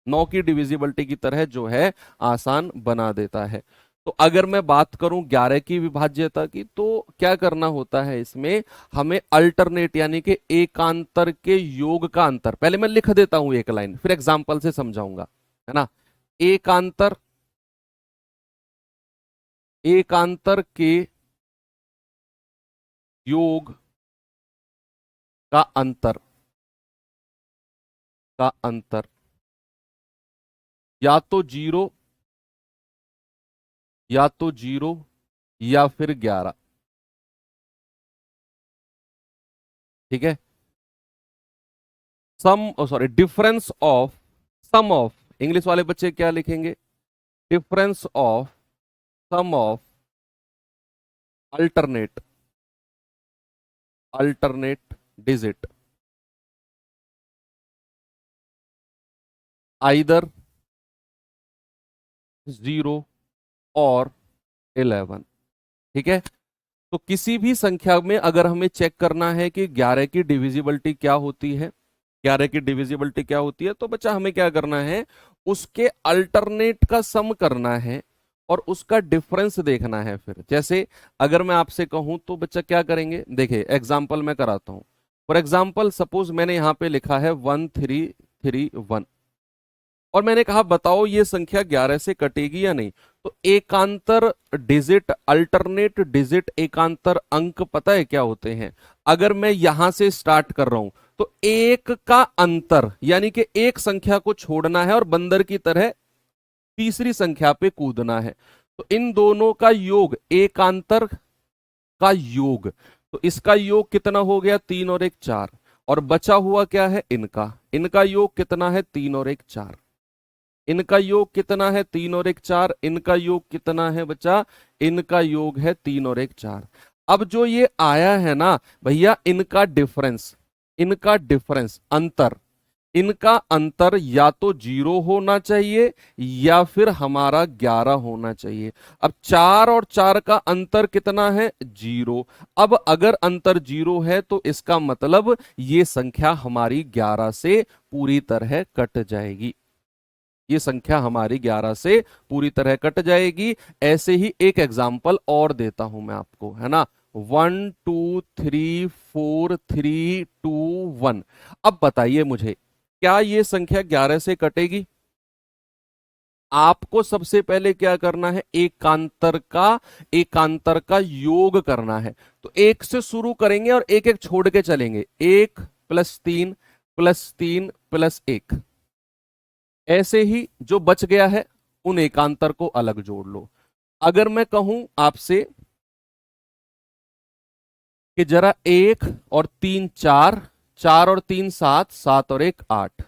9 की डिविजिबिलिटी की तरह जो है आसान बना देता है। तो अगर मैं बात करूं 11 की विभाज्यता की, तो क्या करना होता है इसमें, हमें अल्टरनेट यानी कि एकांतर के योग का अंतर, पहले मैं लिख देता हूं एक लाइन, फिर एग्जांपल से समझाऊंगा, है ना। एकांतर, एकांतर के योग का अंतर, का अंतर या तो 0, या तो 0 या फिर 11। ठीक है, sum, sorry, difference of, sum of, English वाले बच्चे क्या लिखेंगे, difference of sum of alternate, alternate digit either 0 और 11। ठीक है, तो किसी भी संख्या में अगर हमें चेक करना है कि 11 की डिविजिबिलिटी क्या होती है, 11 की डिविजिबिलिटी क्या होती है, तो बच्चा हमें क्या करना है, उसके अल्टरनेट का सम करना है और उसका डिफरेंस देखना है। फिर जैसे अगर मैं आपसे कहूं तो बच्चा क्या करेंगे, देखिए एग्जाम्पल मैं कराता हूं। फॉर एग्जाम्पल सपोज मैंने यहां पे लिखा है 1331 और मैंने कहा बताओ ये संख्या 11 से कटेगी या नहीं। तो एकांतर डिजिट, अल्टरनेट डिजिट एकांतर अंक पता है क्या होते हैं? अगर मैं यहां से स्टार्ट कर रहा हूं तो एक का अंतर, यानी कि एक संख्या को छोड़ना है और बंदर की तरह तीसरी संख्या पे कूदना है। तो इन दोनों का योग, एकांतर का योग, तो इसका योग कितना हो गया, 3 और 1 4, और बचा हुआ क्या है, इनका, इनका योग कितना है, 3 और 1 4। इनका योग कितना है, 3 और 1 4। इनका योग कितना है बच्चा, इनका योग है 3 और 1 4। अब जो ये आया है ना भैया, इनका डिफरेंस, इनका डिफरेंस अंतर, इनका अंतर या तो 0 होना चाहिए या फिर हमारा 11 होना चाहिए। अब 4 और 4 का अंतर कितना है, 0। अब अगर अंतर 0 है तो इसका मतलब ये संख्या हमारी 11 से पूरी तरह कट जाएगी, ये संख्या हमारी 11 से पूरी तरह कट जाएगी। ऐसे ही एक एग्जाम्पल और देता हूं मैं आपको, है ना, 1 2 3 4 3 2 1। अब बताइए मुझे, क्या ये संख्या 11 से कटेगी? आपको सबसे पहले क्या करना है, एकांतर का, एकांतर का योग करना है। तो 1 से शुरू करेंगे और एक एक छोड़ के चलेंगे, 1 + 3 + 3 + 1। ऐसे ही जो बच गया है उन एकांतर को अलग जोड़ लो। अगर मैं कहूं आपसे कि जरा 1 और 3 4, 4 और 3 7, 7 और 1 8,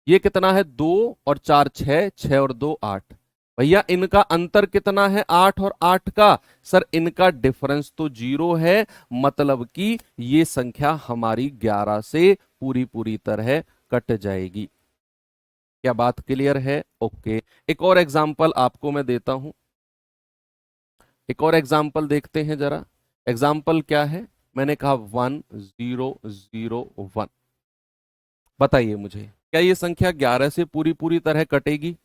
ये कितना है, 2 और 4 6, 6 और 2 8। भैया इनका अंतर कितना है, 8 और 8 का? सर इनका डिफरेंस तो 0 है, मतलब कि ये संख्या हमारी 11 से पूरी पूरी तरह कट जाएगी। क्या बात क्लियर है? ओके, एक और एग्जांपल आपको मैं देता हूं, एक और एग्जाम्पल देखते हैं जरा। एग्जाम्पल क्या है, मैंने कहा 1 0 0 1। बताइए मुझे, क्या ये संख्या 11 से पूरी पूरी तरह कटेगी?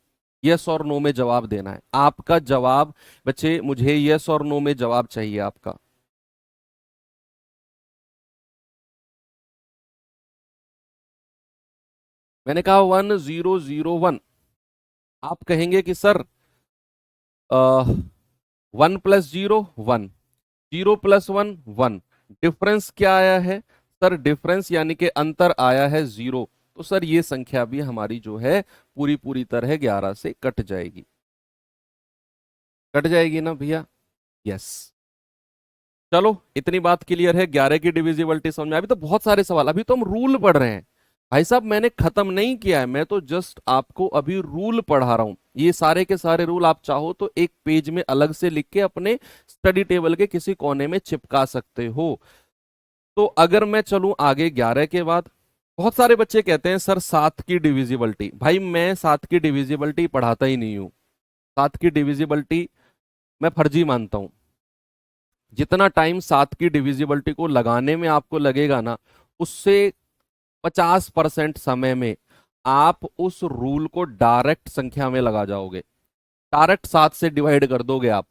यस और नो में जवाब देना है आपका। जवाब बच्चे मुझे यस और नो में जवाब चाहिए आपका। मैंने कहा 1 0 0 1। आप कहेंगे कि सर 1 + 0 1, 0 + 1 1, डिफरेंस क्या आया है? सर डिफरेंस यानी कि अंतर आया है 0। तो सर ये संख्या भी हमारी जो है पूरी पूरी तरह 11 से कट जाएगी, कट जाएगी ना भैया? यस। चलो इतनी बात क्लियर है, 11 की डिविजिबिलिटी समझ में। अभी तो बहुत सारे सवाल, अभी तो हम रूल पढ़ रहे हैं, भाई साहब मैंने खत्म नहीं किया है, मैं तो जस्ट आपको अभी रूल पढ़ा रहा हूं। ये सारे के सारे रूल आप चाहो तो एक पेज में अलग से लिख के अपने स्टडी टेबल के किसी कोने में चिपका सकते हो। तो अगर मैं चलूं आगे 11 के बाद, बहुत सारे बच्चे कहते हैं सर 7 की डिविजिबिलिटी। भाई मैं 7 की डिविजिबिलिटी पढ़ाता ही नहीं हूं। 7 की डिविजिबिलिटी मैं फर्जी मानता हूं। जितना टाइम 7 की डिविजिबिलिटी को लगाने में आपको लगेगा ना, उससे 50% समय में आप उस रूल को डायरेक्ट संख्या में लगा जाओगे, डायरेक्ट 7 से डिवाइड कर दोगे आप।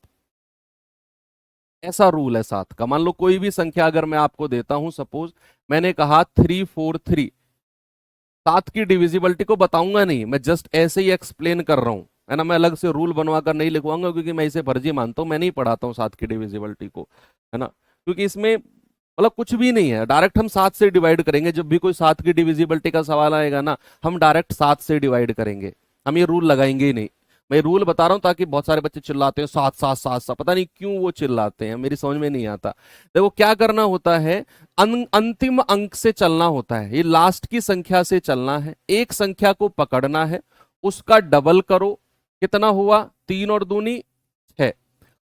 ऐसा रूल है 7 का। मान लो कोई भी संख्या अगर मैं आपको देता हूं, सपोज मैंने कहा 343, 7 की डिविजिबिलिटी को बताऊंगा नहीं, मैं जस्ट ऐसे ही एक्सप्लेन कर रहा हूं, है ना। मैं अलग से रूल बनवा कर नहीं लिखवाऊंगा, क्योंकि मैं इसे फर्जी मानता हूं, मैं नहीं पढ़ाता हूं 7 की डिविजिबिलिटी को, है ना। क्योंकि इसमें मतलब कुछ भी नहीं है, डायरेक्ट हम 7 से डिवाइड करेंगे। जब भी कोई 7 की डिविजिबिलिटी का सवाल आएगा ना, हम डायरेक्ट 7 से डिवाइड करेंगे, हम ये रूल लगाएंगे ही नहीं। मैं रूल बता रहा हूं ताकि बहुत सारे बच्चे चिल्लाते हैं 7 7 7 7, पता नहीं क्यों वो चिल्लाते हैं, मेरी समझ में नहीं आता। देखो क्या करना होता है, अंतिम अंक से चलना होता है, ये लास्ट की संख्या से चलना है। एक संख्या को पकड़ना है, उसका डबल करो, कितना हुआ, 3 और दूनी 6।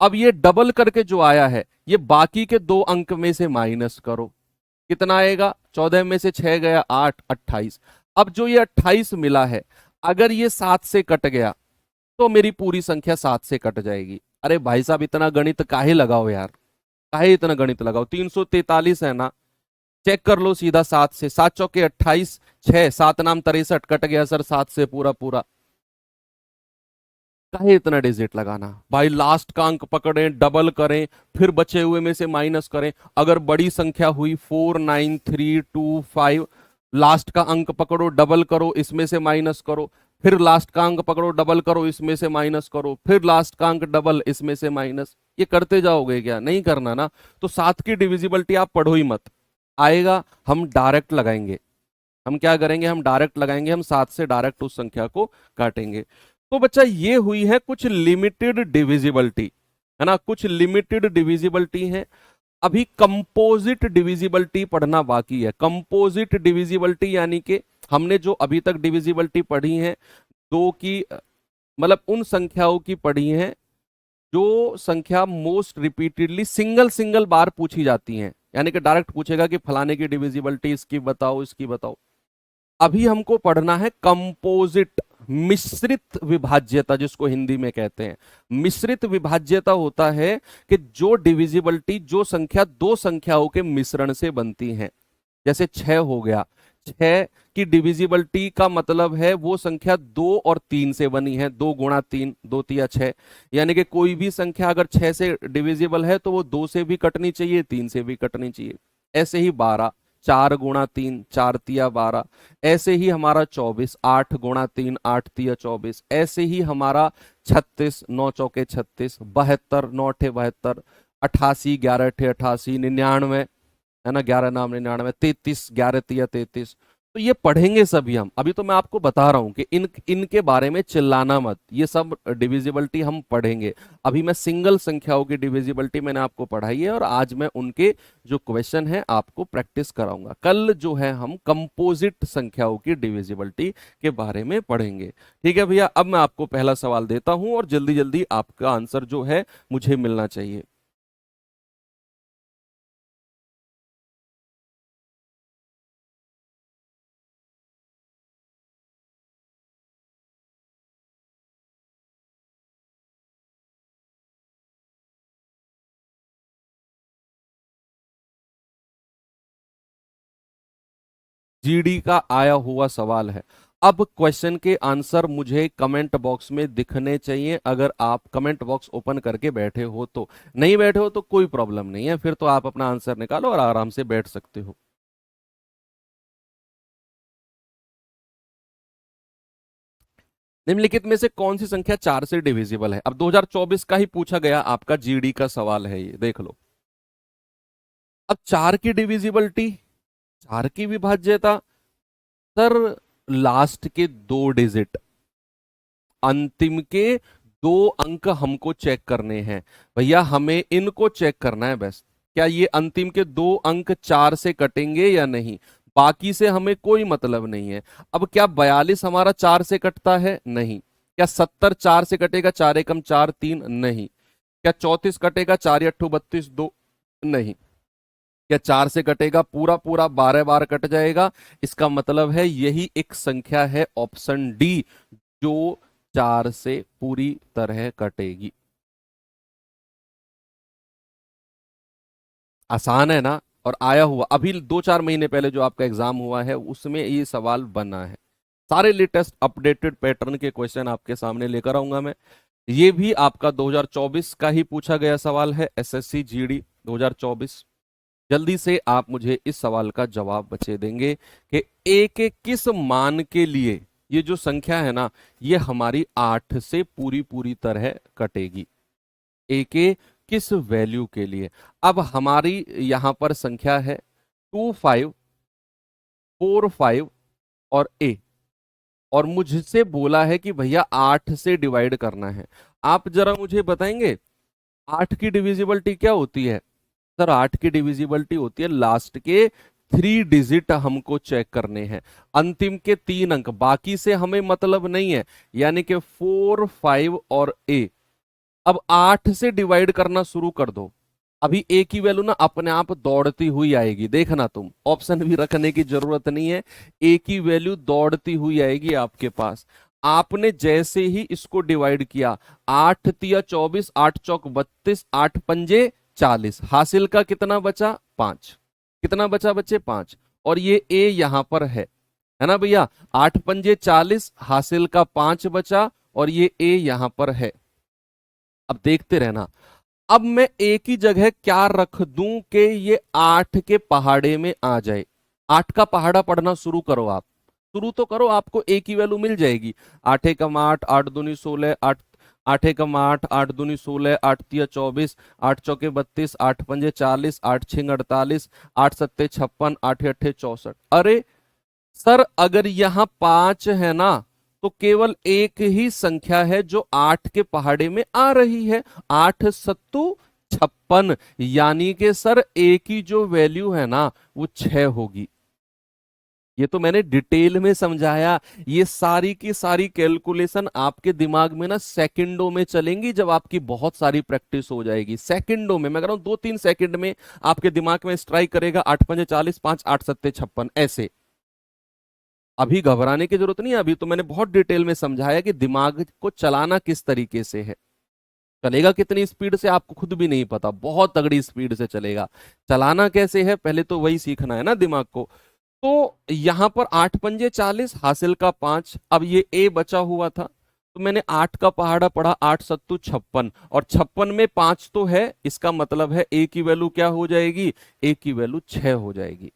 अब ये डबल करके जो आया है, ये बाकी के 2 अंक में से माइनस करो, कितना आएगा, 14 में से 6 गया 8, 28। अब जो ये 28 मिला है, अगर ये 7 से कट गया तो मेरी पूरी संख्या 7 से कट जाएगी। अरे भाई साहब इतना गणित काहे लगाओ यार, काहे इतना गणित लगाओ। 343 है ना, चेक कर लो सीधा 7 से, 7 चौके 28, 6 7 नाम 63, कट गया सर 7 से पूरा पूरा। काहे इतना डिजिट लगाना भाई, लास्ट का अंक पकड़ें, डबल करें, फिर बचे हुए में से माइनस करें। अगर बड़ी संख्या हुई 49325, लास्ट का अंक पकड़ो, डबल करो, इसमें से माइनस करो, फिर लास्ट का अंक पकड़ो, डबल करो, इसमें से माइनस करो, फिर लास्ट का अंक डबल, इसमें से माइनस। ये करते जाओगे क्या, नहीं करना ना। तो 7 की डिविजिबिलिटी आप पढ़ो ही मत, आएगा हम डायरेक्ट लगाएंगे। हम क्या करेंगे, हम डायरेक्ट लगाएंगे, हम 7 से डायरेक्ट उस संख्या को काटेंगे। तो बच्चा ये हुई है कुछ लिमिटेड डिविजिबिलिटी, है ना, कुछ लिमिटेड डिविजिबिलिटी है। अभी कंपोजिट डिविजिबिलिटी पढ़ना बाकी है। कंपोजिट डिविजिबिलिटी यानी कि हमने जो अभी तक डिविजिबिलिटी पढ़ी है, दो की मतलब उन संख्याओं की पढ़ी है जो संख्या मोस्ट रिपीटेडली सिंगल सिंगल बार पूछी जाती हैं, यानी कि डायरेक्ट पूछेगा कि फलाने की डिविजिबिलिटी इसकी बताओ, इसकी बताओ। अभी हमको पढ़ना है कंपोजिट, मिश्रित विभाज्यता जिसको हिंदी में कहते हैं। मिश्रित विभाज्यता होता है कि जो डिविजिबिलिटी, जो संख्या दो संख्याओं के मिश्रण से बनती है। जैसे 6 हो गया, 6 की डिविजिबिलिटी का मतलब है वो संख्या 2 और 3 से बनी है, 2 गुणा 3, 2 तिया 6। यानी कि कोई भी संख्या अगर 6 से डिविजिबल है तो वो 2 से भी कटनी चाहिए, 3 से भी कटनी चाहिए। ऐसे ही 12, 4 गुणा 3, 4 तिया 12। ऐसे ही हमारा 24, 8 गुणा 3, 8 तिया 24। ऐसे ही हमारा 36, 9 चौके 36, 72, 9 अठे 72, 88, 11 अठे 88, 99, है ना, 11 नाम 99, 33, 11 तिया 33। तो ये पढ़ेंगे सभी हम। अभी तो मैं आपको बता रहा हूं कि इनके बारे में चिल्लाना मत, ये सब डिविजिबिलिटी हम पढ़ेंगे। अभी मैं सिंगल संख्याओं की डिविजिबिलिटी मैंने आपको पढ़ाई है, और आज मैं उनके जो क्वेश्चन है आपको प्रैक्टिस कराऊंगा। कल जो है हम कंपोजिट संख्याओं की डिविजिबिलिटी के बारे में पढ़ेंगे। ठीक है भैया, अब मैं आपको पहला सवाल देता हूं और जल्दी जल्दी आपका आंसर जो है मुझे मिलना चाहिए। जीडी का आया हुआ सवाल है। अब क्वेश्चन के आंसर मुझे कमेंट बॉक्स में दिखने चाहिए, अगर आप कमेंट बॉक्स ओपन करके बैठे हो तो। नहीं बैठे हो तो कोई प्रॉब्लम नहीं है, फिर तो आप अपना आंसर निकालो और आराम से बैठ सकते हो। निम्नलिखित में से कौन सी संख्या 4 से डिविजिबल है? अब 2024 का ही पूछा गया आपका जीडी का सवाल है, ये देख लो। अब 4 की डिविजिबिलिटी, 4 की विभाज्यता, सर लास्ट के 2 डिजिट, अंतिम के 2 अंक हमको चेक करने हैं भैया, हमें इनको चेक करना है बस। क्या ये अंतिम के 2 अंक 4 से कटेंगे या नहीं? बाकी से हमें कोई मतलब नहीं है। अब क्या 42 हमारा 4 से कटता है? नहीं। क्या 70 4 से कटेगा? 4 एकम 4 3। नहीं। क्या 34 कटेगा? 4 अट्ठू 32 2। नहीं। क्या 4 से कटेगा? पूरा पूरा 12 बार कट जाएगा। इसका मतलब है यही एक संख्या है ऑप्शन डी, जो 4 से पूरी तरह कटेगी। आसान है ना? और आया हुआ अभी 2 4 महीने पहले जो आपका एग्जाम हुआ है उसमें ये सवाल बना है। सारे लेटेस्ट अपडेटेड पैटर्न के क्वेश्चन आपके सामने लेकर आऊंगा मैं। ये भी आपका 2024 का ही पूछा गया सवाल है, एसएससी जीडी 2024। जल्दी से आप मुझे इस सवाल का जवाब बचे देंगे कि ए के किस मान के लिए ये जो संख्या है ना, ये हमारी 8 से पूरी पूरी तरह कटेगी। ए के किस वैल्यू के लिए? अब हमारी यहां पर संख्या है 2 5 4 5 और ए, और मुझसे बोला है कि भैया 8 से डिवाइड करना है। आप जरा मुझे बताएंगे 8 की डिविजिबिलिटी क्या होती है? सर 8 की डिविजिबिलिटी होती है लास्ट के 3 डिजिट हमको चेक करने हैं, अंतिम के 3 अंक, बाकी से हमें मतलब नहीं है। यानी कि 4 5 और ए। अब 8 से डिवाइड करना शुरू कर दो, अभी ए की वैल्यू ना अपने आप दौड़ती हुई आएगी। देखना, तुम ऑप्शन भी रखने की जरूरत नहीं है, ए की वैल्यू दौड़ती हुई आएगी आपके पास। आपने जैसे ही इसको डिवाइड किया, 8 तिया 24, 8 चौक 32, 8 पंजे 40, हासिल का कितना बचा? 5। कितना बचा बच्चे? 5। और ये ए यहां पर है ना भैया? 8 पंजे 40, हासिल का 5 बचा, और ये ए यहां पर है। अब देखते रहना, अब मैं एक ही जगह क्या रख दूं कि ये 8 के पहाड़े में आ जाए। 8 का पहाड़ा पढ़ना शुरू करो आप, शुरू तो करो, आपको एक ही वैल्यू मिल जाएगी। 8 एकम 8, 8 दूनी 16, 8 8 एकम 8, 8 दूनी 16, 8 तिया 24, 8 चौके 32, 8 पंजे 40, 8 छिंग 48, 8 सत्ते 56, 8 अट्ठे 64। अरे सर, अगर यहां 5 है ना, तो केवल एक ही संख्या है जो 8 के पहाड़े में आ रही है, 8 सत्तू 56। यानी कि सर ए की जो वैल्यू है ना, वो 6 होगी। ये तो मैंने डिटेल में समझाया। ये सारी की सारी कैलकुलेशन आपके दिमाग में ना सेकंडों में चलेंगी, जब आपकी बहुत सारी प्रैक्टिस हो जाएगी। सेकंडों में, मैं कह रहा हूं 2 3 सेकंड में आपके दिमाग में स्ट्राइक करेगा 8 पंजे 40, 5 8 सत्ते 56 ऐसे। अभी घबराने की जरूरत नहीं है, अभी तो मैंने बहुत डिटेल में समझाया कि दिमाग को चलाना किस तरीके से है। चलेगा कितनी स्पीड से आपको खुद भी नहीं पता, बहुत तगड़ी स्पीड से चलेगा। चलाना कैसे है पहले तो वही सीखना है ना दिमाग को। तो यहां पर 8 पंजे 40, हासिल का 5। अब ये ए बचा हुआ था, तो मैंने 8 का पहाड़ा पढ़ा, 8 सत्तू 56, और 56 में 5 तो है, इसका मतलब है ए की वैल्यू क्या हो जाएगी? ए की वैल्यू 6 हो जाएगी।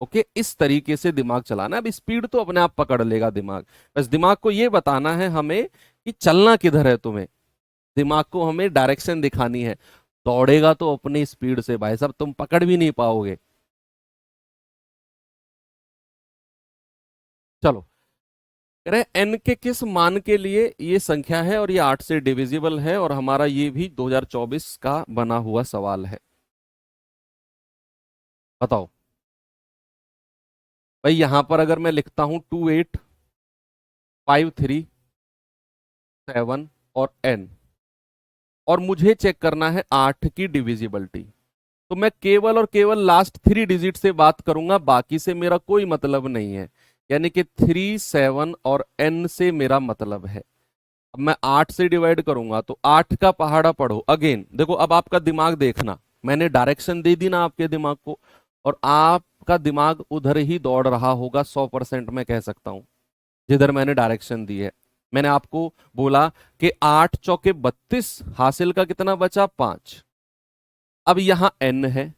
ओके, इस तरीके से दिमाग चलाना। अब स्पीड तो अपने आप पकड़ लेगा दिमाग, बस दिमाग को ये बताना है हमें कि चलना किधर है तुम्हें। दिमाग को हमें डायरेक्शन दिखानी है। दौड़ेगा तो अपनी स्पीड से भाई साहब, तुम पकड़ भी नहीं पाओगे। चलो, कह रहे एन के किस मान के लिए ये संख्या है और ये 8 से डिविजिबल है, और हमारा ये भी 2024 का बना हुआ सवाल है। बताओ भाई, यहां पर अगर मैं लिखता हूं 2 8 5 3 7 और n, और मुझे चेक करना है 8 की डिविजिबिलिटी, तो मैं केवल और केवल लास्ट 3 डिजिट से बात करूंगा, बाकी से मेरा कोई मतलब नहीं है। यानी कि 3 7 और n से मेरा मतलब है। अब मैं 8 से डिवाइड करूंगा, तो 8 का पहाड़ा पढ़ो। अगेन देखो, अब आपका दिमाग देखना, मैंने डायरेक्शन दे दी ना आपके दिमाग को, और आपका दिमाग उधर ही दौड़ रहा होगा 100%, मैं कह सकता हूं, जिधर मैंने डायरेक्शन दी है। मैंने आपको बोला कि 8 चौके 32, हासिल का कितना बचा? 5। अब यहां n है,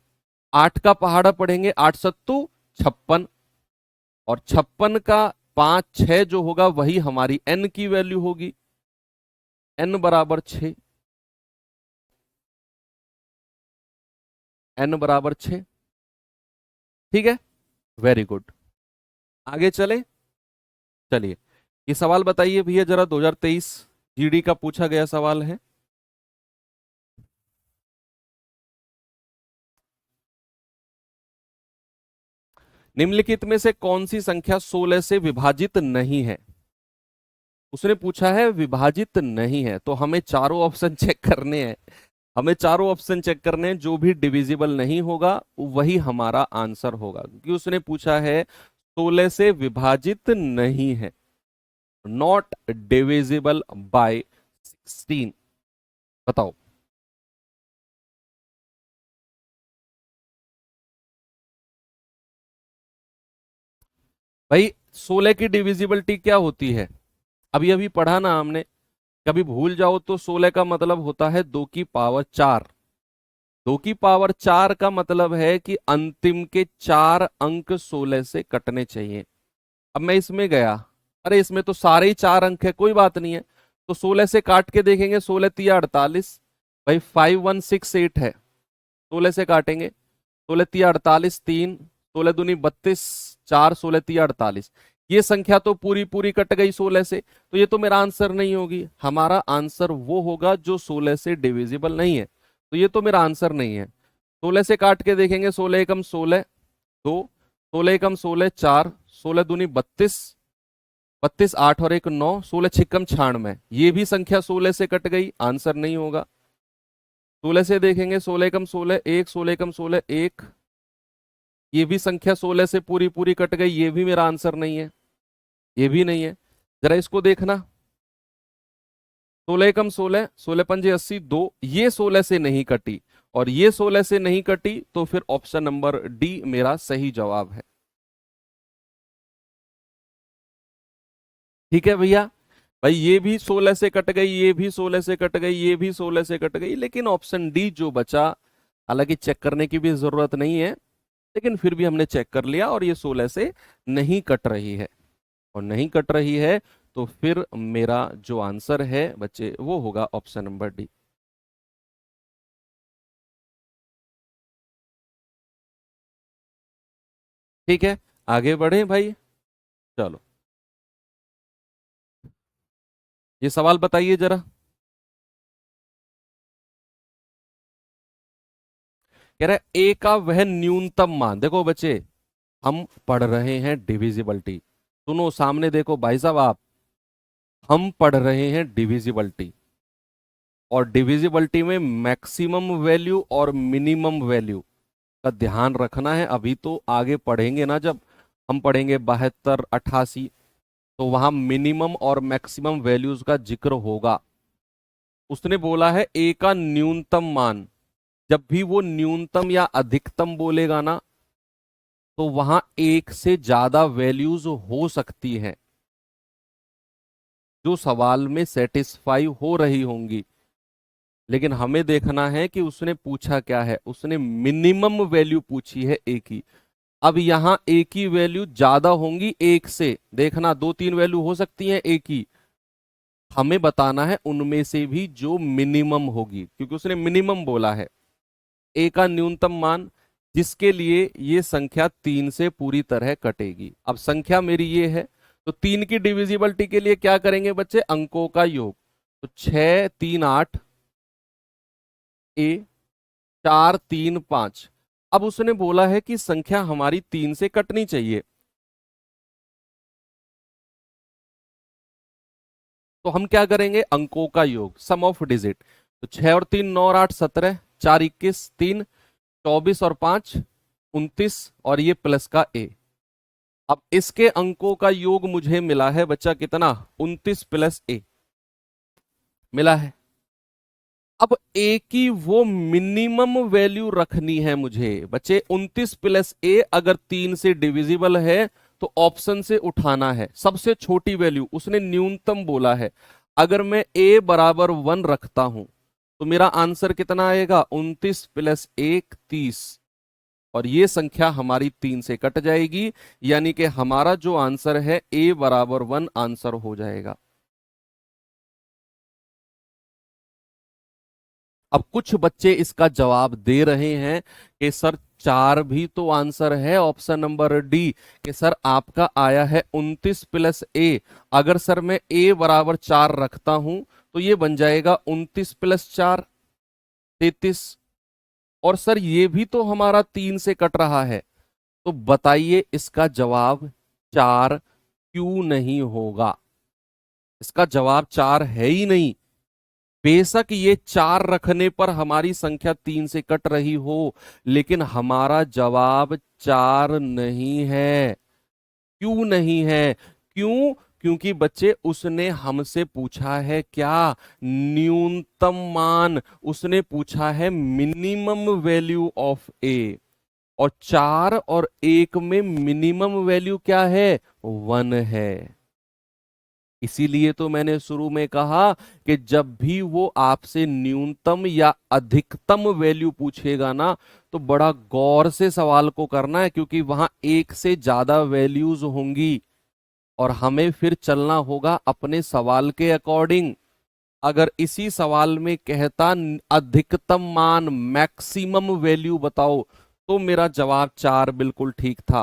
8 का पहाड़ा पढ़ेंगे, 8 सत्तू 56, और 56 का 5 6 जो होगा वही हमारी n की वैल्यू होगी। n बराबर 6, n बराबर 6। ठीक है, वेरी गुड। आगे चले, चलिए ये सवाल बताइए भैया जरा, 2023 जीडी का पूछा गया सवाल है। निम्नलिखित में से कौन सी संख्या 16 से विभाजित नहीं है? उसने पूछा है विभाजित नहीं है, तो हमें चारों ऑप्शन चेक करने हैं। हमें चारों ऑप्शन चेक करने हैं, जो भी डिविजिबल नहीं होगा वही हमारा आंसर होगा, क्योंकि उसने पूछा है 16 से विभाजित नहीं है, नॉट डिविजिबल बाय 16। बताओ। भाई 16 की डिविजिबिलिटी क्या होती है? अभी अभी पढ़ा ना हमने, कभी भूल जाओ तो 16 का मतलब होता है 2 की पावर 4। 2 की पावर 4 का मतलब है कि अंतिम के 4 अंक 16 से कटने चाहिए। अब मैं इसमें गया, अरे इसमें तो सारे ही 4 अंक है, कोई बात नहीं है, तो 16 से काट के देखेंगे, 16 × 3 = 48। भाई 5168 है, 16 से काटेंगे, 16 × 3 = 48, 3, 16 दूनी 32, 4, 16 × 3 = 48। ये संख्या तो पूरी पूरी कट गई 16 से, तो ये तो मेरा आंसर नहीं होगी। हमारा आंसर वो होगा जो 16 से डिविजिबल नहीं है, तो ये तो मेरा आंसर नहीं है। 16 से काट के देखेंगे, 16 × 1 = 16, 2, 16 × 1 = 16, 4, 16 दूनी 32, 32, 8 और 1 9, 16 × 6 = 96। ये भी संख्या 16 से कट गई, आंसर नहीं होगा। 16 से देखेंगे, 16 × 16 = 1, 16 × 16 = 1, ये भी संख्या 16 से पूरी पूरी कट गई, ये भी मेरा आंसर नहीं है, ये भी नहीं है। जरा इसको देखना, 16 × 16, 16 × 5 = 80, 2, ये 16 से नहीं कटी और ये 16 से नहीं कटी, तो फिर ऑप्शन नंबर डी मेरा सही जवाब है। ठीक है भैया। भाई ये भी 16 से कट गई, ये भी 16 से कट गई, ये भी 16 से कट गई, लेकिन ऑप्शन डी जो बचा, हालांकि चेक करने की भी जरूरत नहीं है, लेकिन फिर भी हमने चेक कर लिया और ये 16 से नहीं कट रही है, और नहीं कट रही है, तो फिर मेरा जो आंसर है बच्चे वो होगा ऑप्शन नंबर डी। ठीक है, आगे बढ़े भाई। चलो, ये सवाल बताइए जरा। कह रहा है ए का वह न्यूनतम मान, देखो बच्चे हम पढ़ रहे हैं डिविजिबिलिटी, सुनो सामने देखो भाई साहब आप, हम पढ़ रहे हैं डिविजिबिलिटी, और डिविजिबिलिटी में मैक्सिमम वैल्यू और मिनिमम वैल्यू का ध्यान रखना है। अभी तो आगे पढ़ेंगे ना, जब हम पढ़ेंगे 72 88, तो वहां मिनिमम और मैक्सिमम वैल्यूज का जिक्र होगा। उसने बोला है ए का न्यूनतम मान, जब भी वो न्यूनतम या अधिकतम बोलेगा ना, तो वहां एक से ज्यादा वैल्यूज हो सकती हैं जो सवाल में सेटिस्फाई हो रही होंगी, लेकिन हमें देखना है कि उसने पूछा क्या है। उसने मिनिमम वैल्यू पूछी है ए की। अब यहां ए की वैल्यू ज्यादा होंगी एक से, देखना 2 3 वैल्यू हो सकती हैं ए की, हमें बताना है उनमें से भी जो मिनिमम होगी, क्योंकि उसने मिनिमम बोला है। ए का न्यूनतम मान जिसके लिए ये संख्या 3 से पूरी तरह कटेगी। अब संख्या मेरी ये है, तो 3 की डिविजिबिलिटी के लिए क्या करेंगे बच्चे, अंकों का योग। तो 6 3 8 ए, 4 3 5। अब उसने बोला है कि संख्या हमारी 3 से कटनी चाहिए, तो हम क्या करेंगे, अंकों का योग, सम ऑफ डिजिट। तो 6 और 3 9 और 8 17, 4 21, 3 24 और 5 29, और ये प्लस का ए। अब इसके अंकों का योग मुझे मिला है बच्चा कितना, 29 प्लस ए मिला है। अब ए की वो मिनिमम वैल्यू रखनी है मुझे बच्चे, 29 प्लस ए अगर 3 से डिविजिबल है तो ऑप्शन से उठाना है सबसे छोटी वैल्यू, उसने न्यूनतम बोला है। अगर मैं ए बराबर 1 रखता हूं तो मेरा आंसर कितना आएगा, 29 प्लस 1 30, और ये संख्या हमारी 3 से कट जाएगी, यानी कि हमारा जो आंसर है ए बराबर 1 आंसर हो जाएगा। अब कुछ बच्चे इसका जवाब दे रहे हैं कि सर 4 भी तो आंसर है, ऑप्शन नंबर डी, कि सर आपका आया है 29 प्लस ए, अगर सर मैं ए बराबर 4 रखता हूं तो ये बन जाएगा 29 प्लस 4 33, और सर ये भी तो हमारा 3 से कट रहा है, तो बताइए इसका जवाब 4 क्यों नहीं होगा? इसका जवाब 4 है ही नहीं। बेशक ये 4 रखने पर हमारी संख्या 3 से कट रही हो, लेकिन हमारा जवाब 4 नहीं है। क्यों नहीं है? क्यों? क्योंकि बच्चे उसने हमसे पूछा है क्या? न्यूनतम मान। उसने पूछा है मिनिमम वैल्यू ऑफ ए, और 4 और 1 में मिनिमम वैल्यू क्या है? 1 है। इसीलिए तो मैंने शुरू में कहा कि जब भी वो आपसे न्यूनतम या अधिकतम वैल्यू पूछेगा ना, तो बड़ा गौर से सवाल को करना है, क्योंकि वहां एक से ज्यादा वैल्यूज होंगी और हमें फिर चलना होगा अपने सवाल के अकॉर्डिंग। अगर इसी सवाल में कहता अधिकतम मान, मैक्सिमम वैल्यू बताओ, तो मेरा जवाब 4 बिल्कुल ठीक था।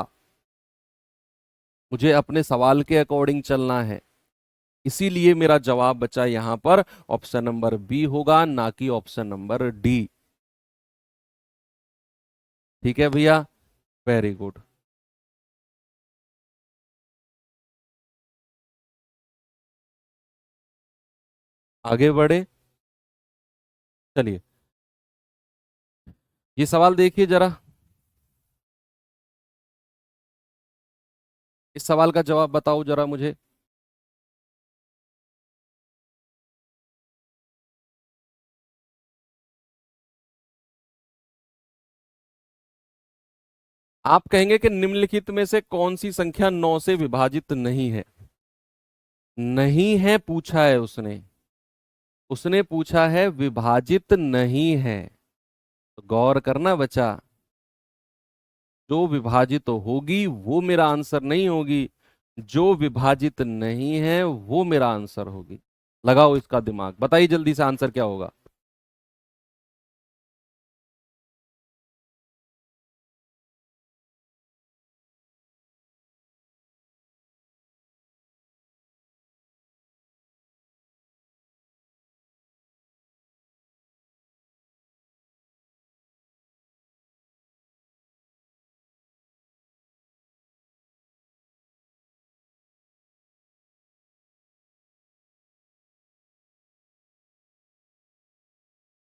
मुझे अपने सवाल के अकॉर्डिंग चलना है, इसीलिए मेरा जवाब बचा यहां पर ऑप्शन नंबर बी होगा, ना कि ऑप्शन नंबर डी। ठीक है भैया, वेरी गुड। आगे बढ़े, चलिए ये सवाल देखिए जरा। इस सवाल का जवाब बताओ जरा मुझे। आप कहेंगे कि निम्नलिखित में से कौन सी संख्या 9 से विभाजित नहीं है? नहीं है पूछा है उसने। उसने पूछा है विभाजित नहीं है। तो गौर करना बच्चा, जो विभाजित होगी वो मेरा आंसर नहीं होगी, जो विभाजित नहीं है वो मेरा आंसर होगी। लगाओ इसका दिमाग, बताइए जल्दी से आंसर क्या होगा।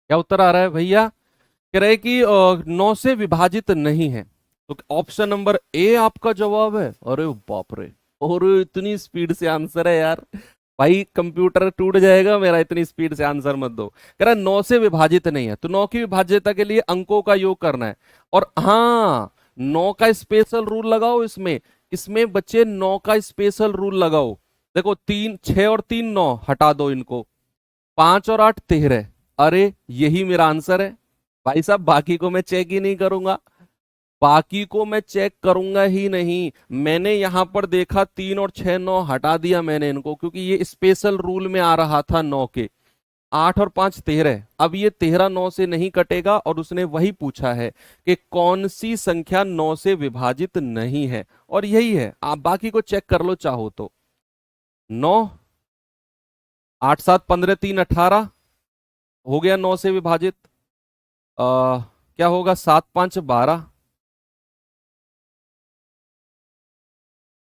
क्या उत्तर आ रहा है भैया? कह रहे कि 9 से विभाजित नहीं है, तो ऑप्शन नंबर ए आपका जवाब है। अरे बाप रे, और इतनी स्पीड से आंसर है यार। भाई कंप्यूटर टूट जाएगा मेरा, इतनी स्पीड से आंसर मत दो। कह रहा है 9 से विभाजित नहीं है, तो 9 की विभाज्यता के लिए अंकों का योग करना है। और हाँ, 9 का स्पेशल रूल लगाओ इसमें। इसमें बच्चे 9 का स्पेशल रूल लगाओ। देखो, 3 6 और 3 9, हटा दो इनको। 5 और 8 13। अरे यही मेरा आंसर है भाई साहब, बाकी को मैं चेक ही नहीं करूंगा। बाकी को मैं चेक करूंगा ही नहीं। मैंने यहां पर देखा 3 और 6 9, हटा दिया मैंने इनको, क्योंकि ये स्पेशल रूल में आ रहा था 9 के। 8 और 5 13। अब ये 13 9 से नहीं कटेगा, और उसने वही पूछा है कि कौन सी संख्या 9 से विभाजित नहीं है, और यही है। आप बाकी को चेक कर लो चाहो तो। 9, 8 7 15 3 18 हो गया 9 से विभाजित। क्या होगा? 7 5 12,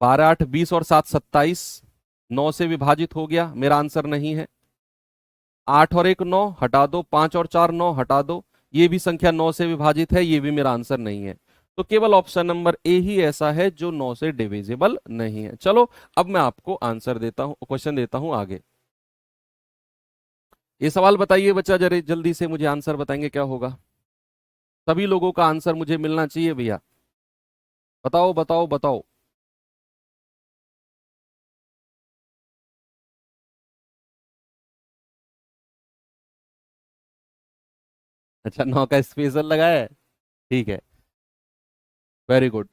12 8 20 और 7 27। 9 से विभाजित हो गया, मेरा आंसर नहीं है। 8 और 1 9, हटा दो। 5 और 4 9, हटा दो। ये भी संख्या 9 से विभाजित है, ये भी मेरा आंसर नहीं है। तो केवल ऑप्शन नंबर ए ही ऐसा है जो 9 से डिविजिबल नहीं है। चलो, अब मैं आपको आंसर देता हूं, क्वेश्चन देता हूं आगे। ये सवाल बताइए बच्चा, जरा जल्दी से मुझे आंसर बताएंगे क्या होगा। सभी लोगों का आंसर मुझे मिलना चाहिए भैया। बताओ बताओ बताओ। अच्छा, 9 का स्पेशल लगाया है, ठीक है, वेरी गुड।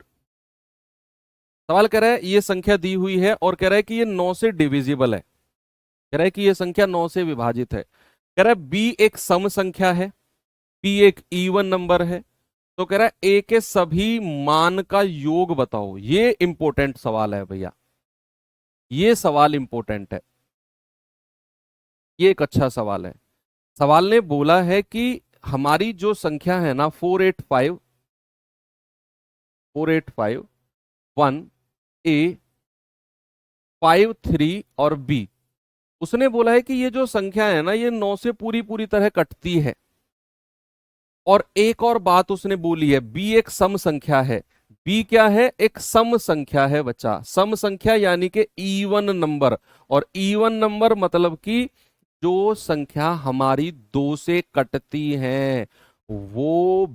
सवाल कह रहा है ये संख्या दी हुई है, और कह रहा है कि ये 9 से डिविजिबल है। कह रहा है कि ये संख्या 9 से विभाजित है। कह रहा है बी एक सम संख्या है, बी एक इवन नंबर है। तो कह रहा है ए के सभी मान का योग बताओ। ये इंपॉर्टेंट सवाल है भैया, ये सवाल इंपॉर्टेंट है, ये एक अच्छा सवाल है। सवाल ने बोला है कि हमारी जो संख्या है ना 485, 4851 A 53 और B। उसने बोला है कि ये जो संख्या है ना, ये 9 से पूरी पूरी तरह कटती है। और एक और बात उसने बोली है, बी एक सम संख्या है। बी क्या है? एक सम संख्या है बच्चा। सम संख्या यानी कि इवन नंबर। और इवन नंबर मतलब कि जो संख्या हमारी 2 से कटती है वो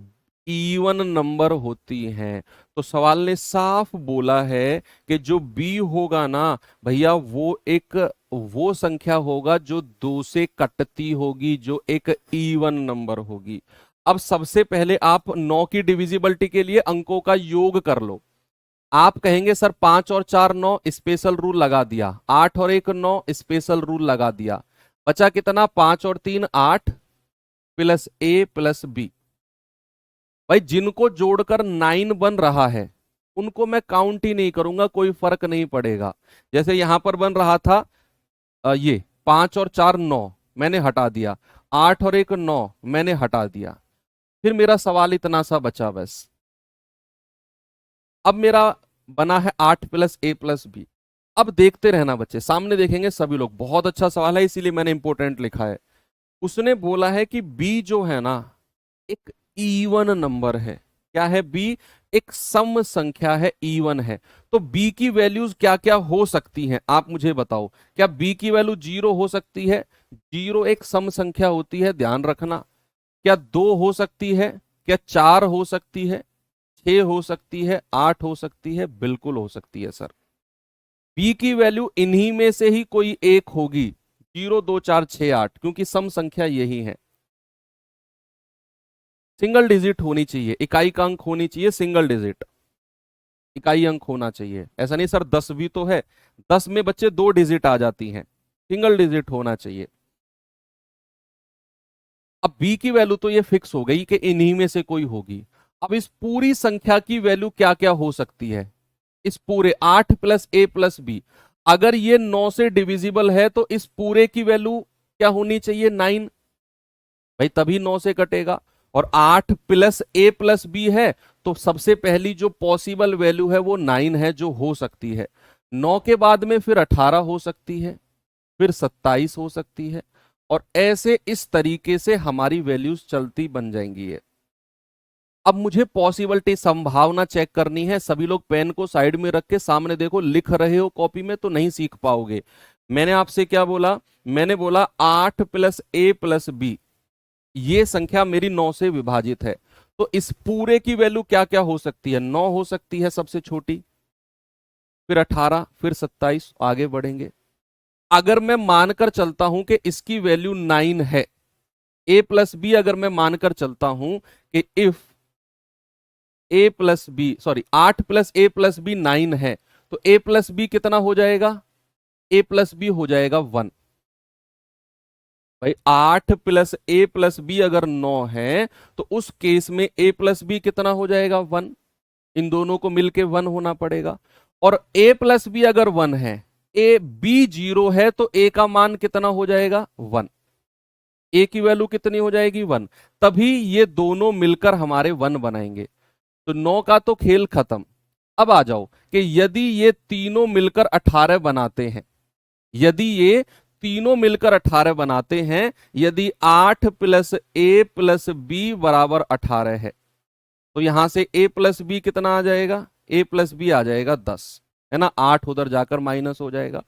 इवन नंबर होती हैं। तो सवाल ने साफ बोला है कि जो बी होगा ना भैया, वो संख्या होगा जो 2 से कटती होगी, जो एक इवन नंबर होगी। अब सबसे पहले आप 9 की डिविजिबिलिटी के लिए अंकों का योग कर लो। आप कहेंगे सर 5 और 4 9, स्पेशल रूल लगा दिया। 8 और 1 9, स्पेशल रूल लगा दिया। बचा कितना? 5 और 3 8 प्लस ए प्लस बी। भाई जिनको जोड़कर 9 बन रहा है उनको मैं काउंट ही नहीं करूंगा, कोई फर्क नहीं पड़ेगा। जैसे यहां पर बन रहा था ये 5 और 4 9, मैंने हटा दिया। 8 और 1 9, मैंने हटा दिया। फिर मेरा सवाल इतना सा बचा बस। अब मेरा बना है 8 प्लस ए प्लस बी। अब देखते रहना बच्चे, सामने देखेंगे सभी लोग। बहुत अच्छा सवाल है, इसीलिए मैंने इंपोर्टेंट लिखा है। उसने बोला है कि बी जो है ना एक इवन नंबर है। क्या है? बी एक सम संख्या है, इवन है। तो बी की वैल्यूज क्या क्या हो सकती हैं आप मुझे बताओ। क्या बी की वैल्यू 0 हो सकती है? 0 एक सम संख्या होती है, ध्यान रखना। क्या 2 हो सकती है? क्या 4 हो सकती है? 6 हो सकती है? 8 हो सकती है? बिल्कुल हो सकती है सर। बी की वैल्यू इन्हीं में से ही कोई एक होगी, 0 2 4 6 8, क्योंकि सम संख्या यही है। सिंगल डिजिट होनी चाहिए, इकाई का अंक होनी चाहिए सिंगल डिजिट, इकाई अंक होना चाहिए। ऐसा नहीं सर 10 भी तो है, 10 में बच्चे 2 डिजिट आ जाती हैं, सिंगल डिजिट होना चाहिए। अब बी की वैल्यू तो ये फिक्स हो गई कि इन्हीं में से कोई होगी। अब इस पूरी संख्या की वैल्यू क्या क्या हो सकती है? इस पूरे 8 प्लस ए प्लस बी, अगर ये 9 से डिविजिबल है तो इस पूरे की वैल्यू क्या होनी चाहिए? 9। भाई तभी 9 से कटेगा। और 8 प्लस ए प्लस बी है, तो सबसे पहली जो पॉसिबल वैल्यू है वो 9 है, जो हो सकती है। 9 के बाद में फिर 18 हो सकती है, फिर 27 हो सकती है। और ऐसे इस तरीके से हमारी वैल्यूज चलती बन जाएंगी है। अब मुझे पॉसिबिलिटी संभावना चेक करनी है। सभी लोग पेन को साइड में रख के सामने देखो, लिख रहे हो कॉपी में तो नहीं सीख पाओगे। मैंने आपसे क्या बोला? मैंने बोला 8 प्लस ए प्लस बी, ये संख्या मेरी 9 से विभाजित है। तो इस पूरे की वैल्यू क्या क्या हो सकती है? 9 हो सकती है सबसे छोटी, फिर 18, फिर 27, आगे बढ़ेंगे। अगर मैं मानकर चलता हूं कि इसकी वैल्यू 9 है, ए प्लस बी अगर मैं मानकर चलता हूं कि if A plus B, sorry 8 plus A plus B 9 है, तो ए प्लस बी कितना हो जाएगा? ए प्लस बी हो जाएगा 1। भाई 8 प्लस ए प्लस बी अगर 9 है तो उस केस में ए प्लस बी कितना हो जाएगा? 1। इन दोनों को मिलके 1 होना पड़ेगा। और ए प्लस बी अगर 1 है, ए बी 0 है, तो ए का मान कितना हो जाएगा? 1। ए की वैल्यू कितनी हो जाएगी? 1। तभी ये दोनों मिलकर हमारे 1 बनाएंगे। तो 9 का तो खेल खत्म। अब आ जाओ कि यदि ये तीनों मिलकर 18 बनाते हैं, यदि ये तीनों मिलकर 18 बनाते हैं, यदि 8 प्लस ए प्लस बी बराबर 18 है, तो यहां से ए प्लस बी कितना आ जाएगा? ए प्लस बी आ जाएगा 10, है ना। 8 उधर जाकर माइनस हो जाएगा।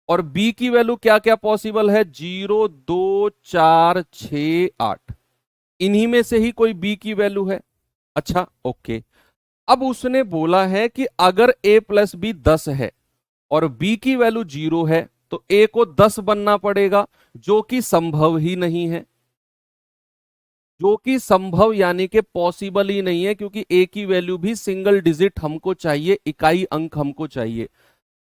और बी की वैल्यू क्या क्या पॉसिबल है? 0 2 4 6 8, इन्हीं में से ही कोई बी की वैल्यू है। अच्छा ओके। अब उसने बोला है कि अगर a प्लस बी 10 है और b की वैल्यू 0 है, तो a को 10 बनना पड़ेगा, जो कि संभव ही नहीं है। जो कि संभव यानी कि पॉसिबल ही नहीं है, क्योंकि a की वैल्यू भी सिंगल डिजिट हमको चाहिए, इकाई अंक हमको चाहिए।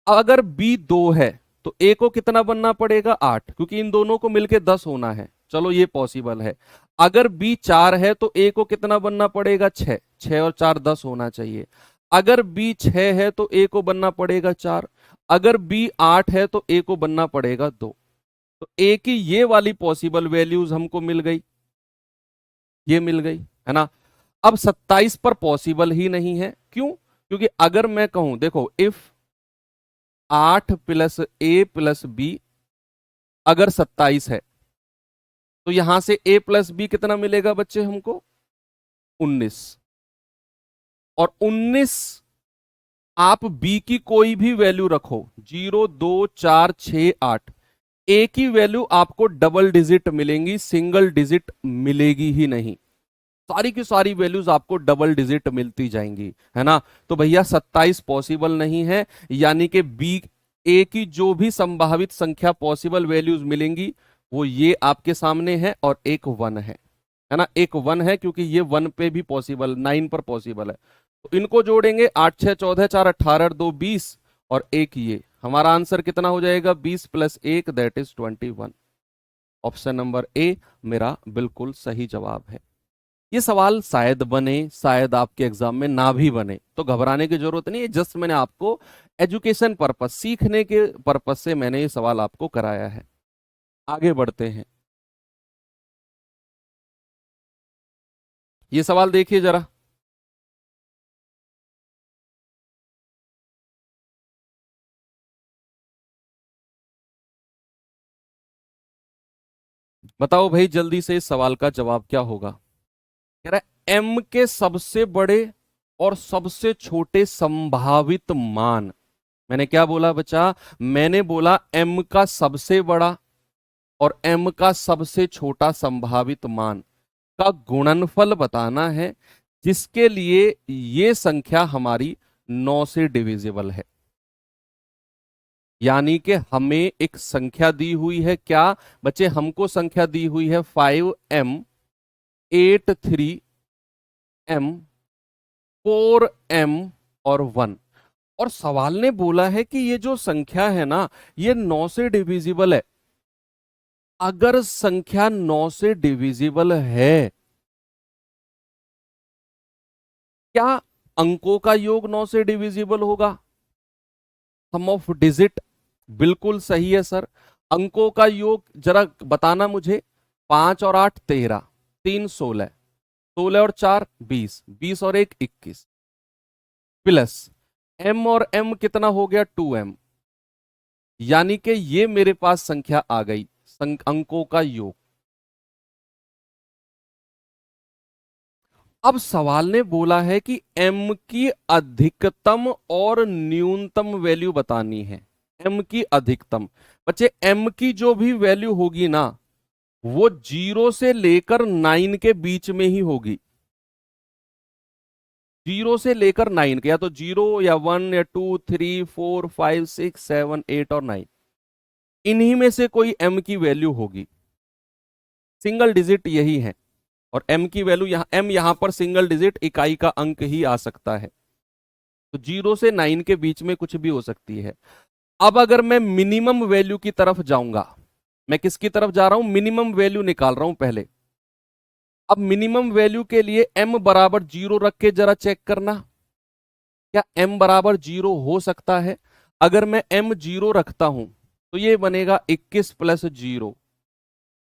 अगर b 2 है तो a को कितना बनना पड़ेगा? 8, क्योंकि इन दोनों को मिलके 10 होना है। चलो ये पॉसिबल है। अगर b 4 है तो a को कितना बनना पड़ेगा? 6। 6 और 4 10 होना चाहिए। अगर b 6 है तो a को बनना पड़ेगा 4। अगर b 8 है तो a को बनना पड़ेगा 2। तो a की ये वाली पॉसिबल वैल्यूज हमको मिल गई, ये मिल गई, है ना। अब 27 पर पॉसिबल ही नहीं है। क्यों? क्योंकि अगर मैं कहूं, देखो, इफ 8 + a + b अगर 27 है, तो यहां से a + b कितना मिलेगा बच्चे हमको? 19। और 19 आप b की कोई भी वैल्यू रखो, 0, 2, 4, 6, 8, ए की वैल्यू आपको डबल डिजिट मिलेंगी, सिंगल डिजिट मिलेगी ही नहीं। सारी की सारी वैल्यूज आपको डबल डिजिट मिलती जाएंगी, है ना। तो भैया 27 पॉसिबल नहीं है, यानी कि बी, ए की जो भी संभावित संख्या पॉसिबल वैल्यूज मिलेंगी वो ये आपके सामने है, और एक 1 है ना, एक 1 है, क्योंकि ये 1 पे भी पॉसिबल, 9 पर पॉसिबल है। तो इनको जोड़ेंगे, 8 6 14, 4 18, 2 20, और एक ये हमारा आंसर कितना हो जाएगा? 20 + 1 that is 21। Option number A मेरा बिल्कुल सही जवाब है। ये सवाल शायद बने, शायद आपके एग्जाम में ना भी बने, तो घबराने की जरूरत नहीं है। जस्ट मैंने आपको एजुकेशन पर्पस, सीखने के पर्पस से मैंने ये सवाल आपको कराया है। आगे बढ़ते हैं। ये सवाल देखिए जरा। बताओ भाई जल्दी से, इस सवाल का जवाब क्या होगा? कह रहा है एम के सबसे बड़े और सबसे छोटे संभावित मान। मैंने क्या बोला बच्चा? मैंने बोला एम का सबसे बड़ा और एम का सबसे छोटा संभावित मान का गुणनफल बताना है, जिसके लिए ये संख्या हमारी 9 से डिविजिबल है। यानी कि हमें एक संख्या दी हुई है, क्या बच्चे? हमको संख्या दी हुई है 5m, 83m, 4m और 1। और सवाल ने बोला है कि ये जो संख्या है ना, ये 9 से डिविजिबल है। अगर संख्या 9 से डिविजिबल है, क्या अंकों का योग 9 से डिविजिबल होगा? सम ऑफ डिजिट, बिल्कुल सही है सर। अंकों का योग जरा बताना मुझे। 5 और 8 13, 3 16, 16 और 4 20, 20 और 1 21, प्लस m और m कितना हो गया? 2m। यानी कि ये मेरे पास संख्या आ गई, अंकों का योग। अब सवाल ने बोला है कि m की अधिकतम और न्यूनतम वैल्यू बतानी है। m की अधिकतम, बच्चे m की जो भी वैल्यू होगी ना, वो 0 से लेकर 9 के बीच में ही होगी। 0 से लेकर 9 के, या तो 0 या 1 या 2 3 4 5 6 7 8 और 9, इन्हीं में से कोई m की वैल्यू होगी। सिंगल डिजिट यही है, और m की वैल्यू यहां, m यहां पर सिंगल डिजिट इकाई का अंक ही आ सकता है। तो 0 से 9 के बीच में कुछ भी हो सकती है। अब अगर मैं मिनिमम वैल्यू की तरफ जाऊंगा, मैं किसकी तरफ जा रहा हूं? मिनिमम वैल्यू निकाल रहा हूं पहले। अब मिनिमम वैल्यू के लिए m बराबर 0 रख के जरा चेक करना, क्या m बराबर 0 हो सकता है? अगर मैं m 0 रखता हूं तो ये बनेगा 21 + 0।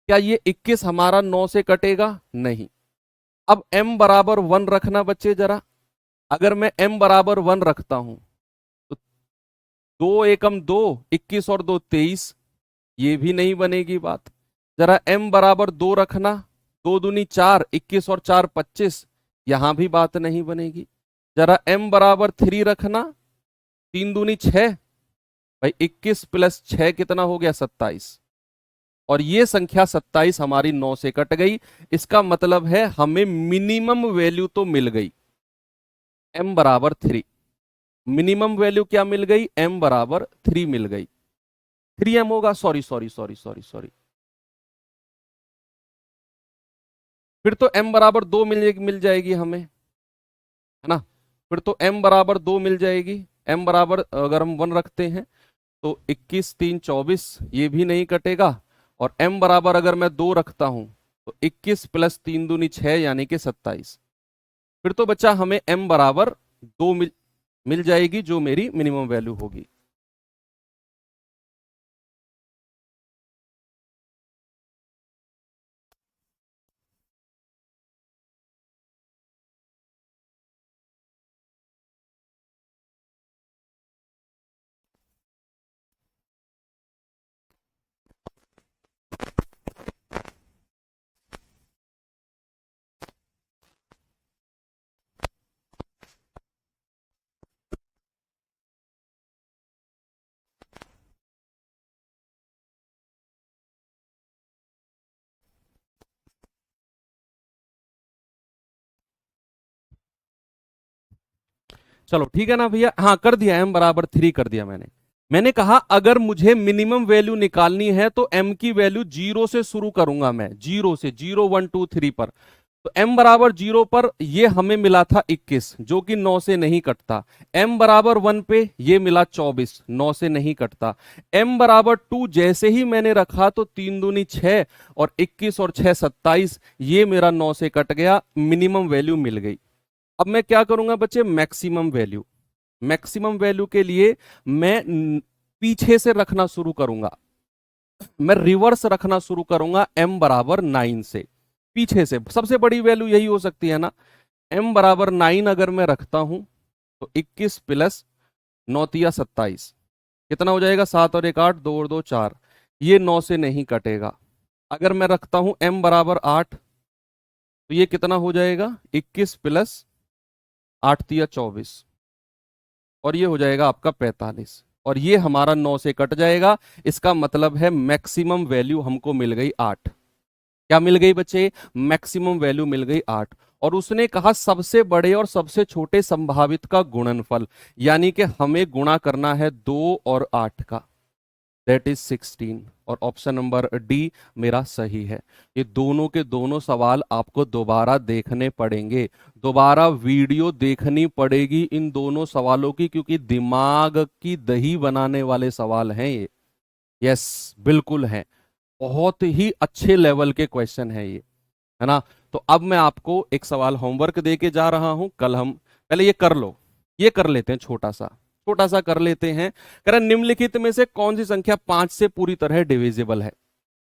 क्या ये 21 हमारा 9 से कटेगा? नहीं। अब m बराबर 1 रखना बच्चे जरा। अगर मैं m बराबर 1 रखता हूं तो 2 एकम 2, 21 और 2 23, ये भी नहीं बनेगी बात। जरा m बराबर 2 रखना, 2 दूनी 4, 21 और 4 25, यहां भी बात नहीं बनेगी। जरा m बराबर 3 रखना, 3 दूनी 6, भाई 21 + 6 कितना हो गया? 27। और ये संख्या 27 हमारी 9 से कट गई। इसका मतलब है हमें मिनिमम वैल्यू तो मिल गई, m बराबर 3। मिनिमम वैल्यू क्या मिल गई? m बराबर 3 मिल गई। 3m होगा, sorry sorry sorry sorry sorry, फिर तो m बराबर 2 मिल जाएगी हमें, है ना। फिर तो m बराबर 2 मिल जाएगी। m बराबर अगर हम 1 रखते हैं तो 21 3 24, ये भी नहीं कटेगा। और m बराबर अगर मैं 2 रखता हूं तो 21 + 3 दूनी 6, यानी कि 27। फिर तो बच्चा हमें m बराबर 2 मिल जाएगी, जो मेरी मिनिमम वैल्यू होगी। चलो ठीक है ना भैया, हाँ कर दिया, m बराबर 3 कर दिया मैंने कहा अगर मुझे मिनिमम वैल्यू निकालनी है तो m की वैल्यू 0 से शुरू करूंगा मैं, 0 से, 0 1 2 3 पर। तो m बराबर 0 पर ये हमें मिला था 21 जो कि 9 से नहीं कटता। m बराबर 1 पे ये मिला 24, 9 से नहीं कटता। m बराबर 2 जैसे ही मैंने रखा तो 3 दूनी 6 और 21 और 6 27, ये मेरा 9 से कट गया, मिनिमम वैल्यू मिल गई। अब मैं क्या करूंगा बच्चे, मैक्सिमम वैल्यू, मैक्सिमम वैल्यू के लिए मैं पीछे से रखना शुरू करूंगा, मैं रिवर्स रखना शुरू करूंगा m बराबर 9 से, पीछे से। सबसे बड़ी वैल्यू यही हो सकती है ना, m बराबर 9 अगर मैं रखता हूं तो 21 प्लस 9 तिया 27 कितना हो जाएगा, 7 और 1 8, 2 और 2 4, ये 9 से नहीं कटेगा। अगर मैं रखता हूं m बराबर 8 तो ये कितना हो जाएगा, 21 प्लस 8 तिया 24 और ये हो जाएगा आपका 45 और ये हमारा 9 से कट जाएगा। इसका मतलब है मैक्सिमम वैल्यू हमको मिल गई 8। क्या मिल गई बच्चे, मैक्सिमम वैल्यू मिल गई 8। और उसने कहा सबसे बड़े और सबसे छोटे संभावित का गुणनफल, यानी कि हमें गुणा करना है 2 और 8 का, दैट इज 16। और ऑप्शन नंबर डी मेरा सही है। ये दोनों के दोनों सवाल आपको दोबारा देखने पड़ेंगे, दोबारा वीडियो देखनी पड़ेगी इन दोनों सवालों की, क्योंकि दिमाग की दही बनाने वाले सवाल हैं ये। यस बिल्कुल है, बहुत ही अच्छे लेवल के क्वेश्चन है ये, है ना। तो अब मैं आपको एक सवाल होमवर्क दे के जा रहा हूं, कल हम पहले ये कर लो, ये कर लेते हैं, छोटा सा कर लेते हैं। कह रहा निम्नलिखित में से कौन सी संख्या 5 से पूरी तरह डिविजिबल है,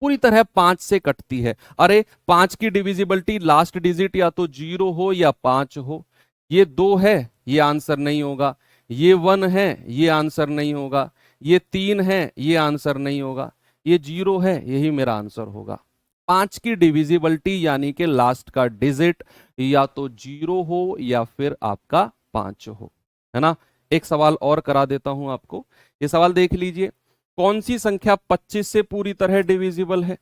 पूरी तरह 5 से कटती है। अरे 5 की डिविजिबिलिटी लास्ट डिजिट या तो 0 हो या 5 हो। ये 2 है, ये आंसर नहीं होगा। ये 1 है, ये आंसर नहीं होगा। ये 3 है, ये आंसर नहीं होगा। ये 0 है, यही मेरा आंसर होगा। 5 की डिविजिबिलिटी यानी कि लास्ट का डिजिट या तो 0 हो या फिर आपका 5 हो, है ना। एक सवाल और करा देता हूं आपको, ये सवाल देख लीजिए। कौन सी संख्या 25 से पूरी तरह डिविजिबल है।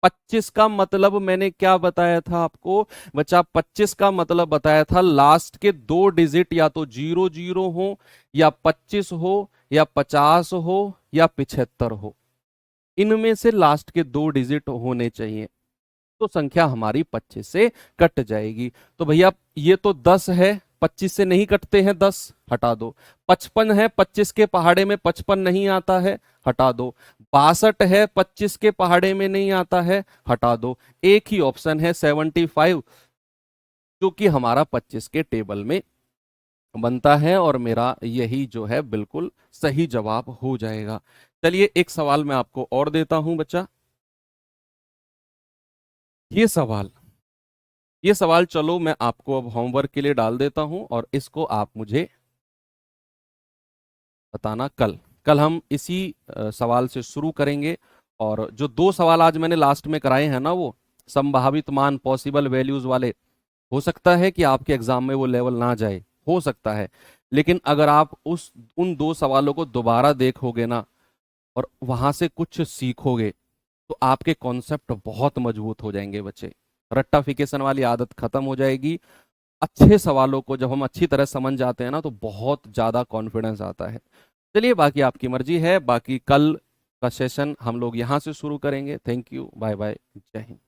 25 का मतलब मैंने क्या बताया था आपको बच्चा, 25 का मतलब बताया था लास्ट के 2 डिजिट या तो 0 0 हो या 25 हो या 50 हो या 75 हो, इनमें से लास्ट के 2 डिजिट होने चाहिए, तो संख्या हमारी 25 से कट जाएगी। तो भैया ये तो 10 है, 25 से नहीं कटते हैं, 10 हटा दो। 55 है, 25 के पहाड़े में 55 नहीं आता है, हटा दो। 62 है, 25 के पहाड़े में नहीं आता है, हटा दो। एक ही ऑप्शन है 75 जो कि हमारा 25 के टेबल में बनता है और मेरा यही जो है बिल्कुल सही जवाब हो जाएगा। चलिए एक सवाल मैं आपको और देता हूं बच्चा, ये सवाल चलो मैं आपको अब होमवर्क के लिए डाल देता हूं और इसको आप मुझे बताना कल। कल हम इसी सवाल से शुरू करेंगे और जो 2 सवाल आज मैंने लास्ट में कराए हैं ना, वो संभावित मान पॉसिबल वैल्यूज वाले, हो सकता है कि आपके एग्जाम में वो लेवल ना जाए, हो सकता है, लेकिन अगर आप उन 2 सवालों को दोबारा देखोगे ना और वहां से कुछ सीखोगे तो आपके कॉन्सेप्ट बहुत मजबूत हो जाएंगे बच्चे। रट्टाफिकेशन वाली आदत खत्म हो जाएगी। अच्छे सवालों को जब हम अच्छी तरह समझ जाते हैं ना तो बहुत ज्यादा कॉन्फिडेंस आता है। चलिए बाकी आपकी मर्जी है, बाकी कल का सेशन हम लोग यहाँ से शुरू करेंगे। थैंक यू, बाय बाय, जय हिंद।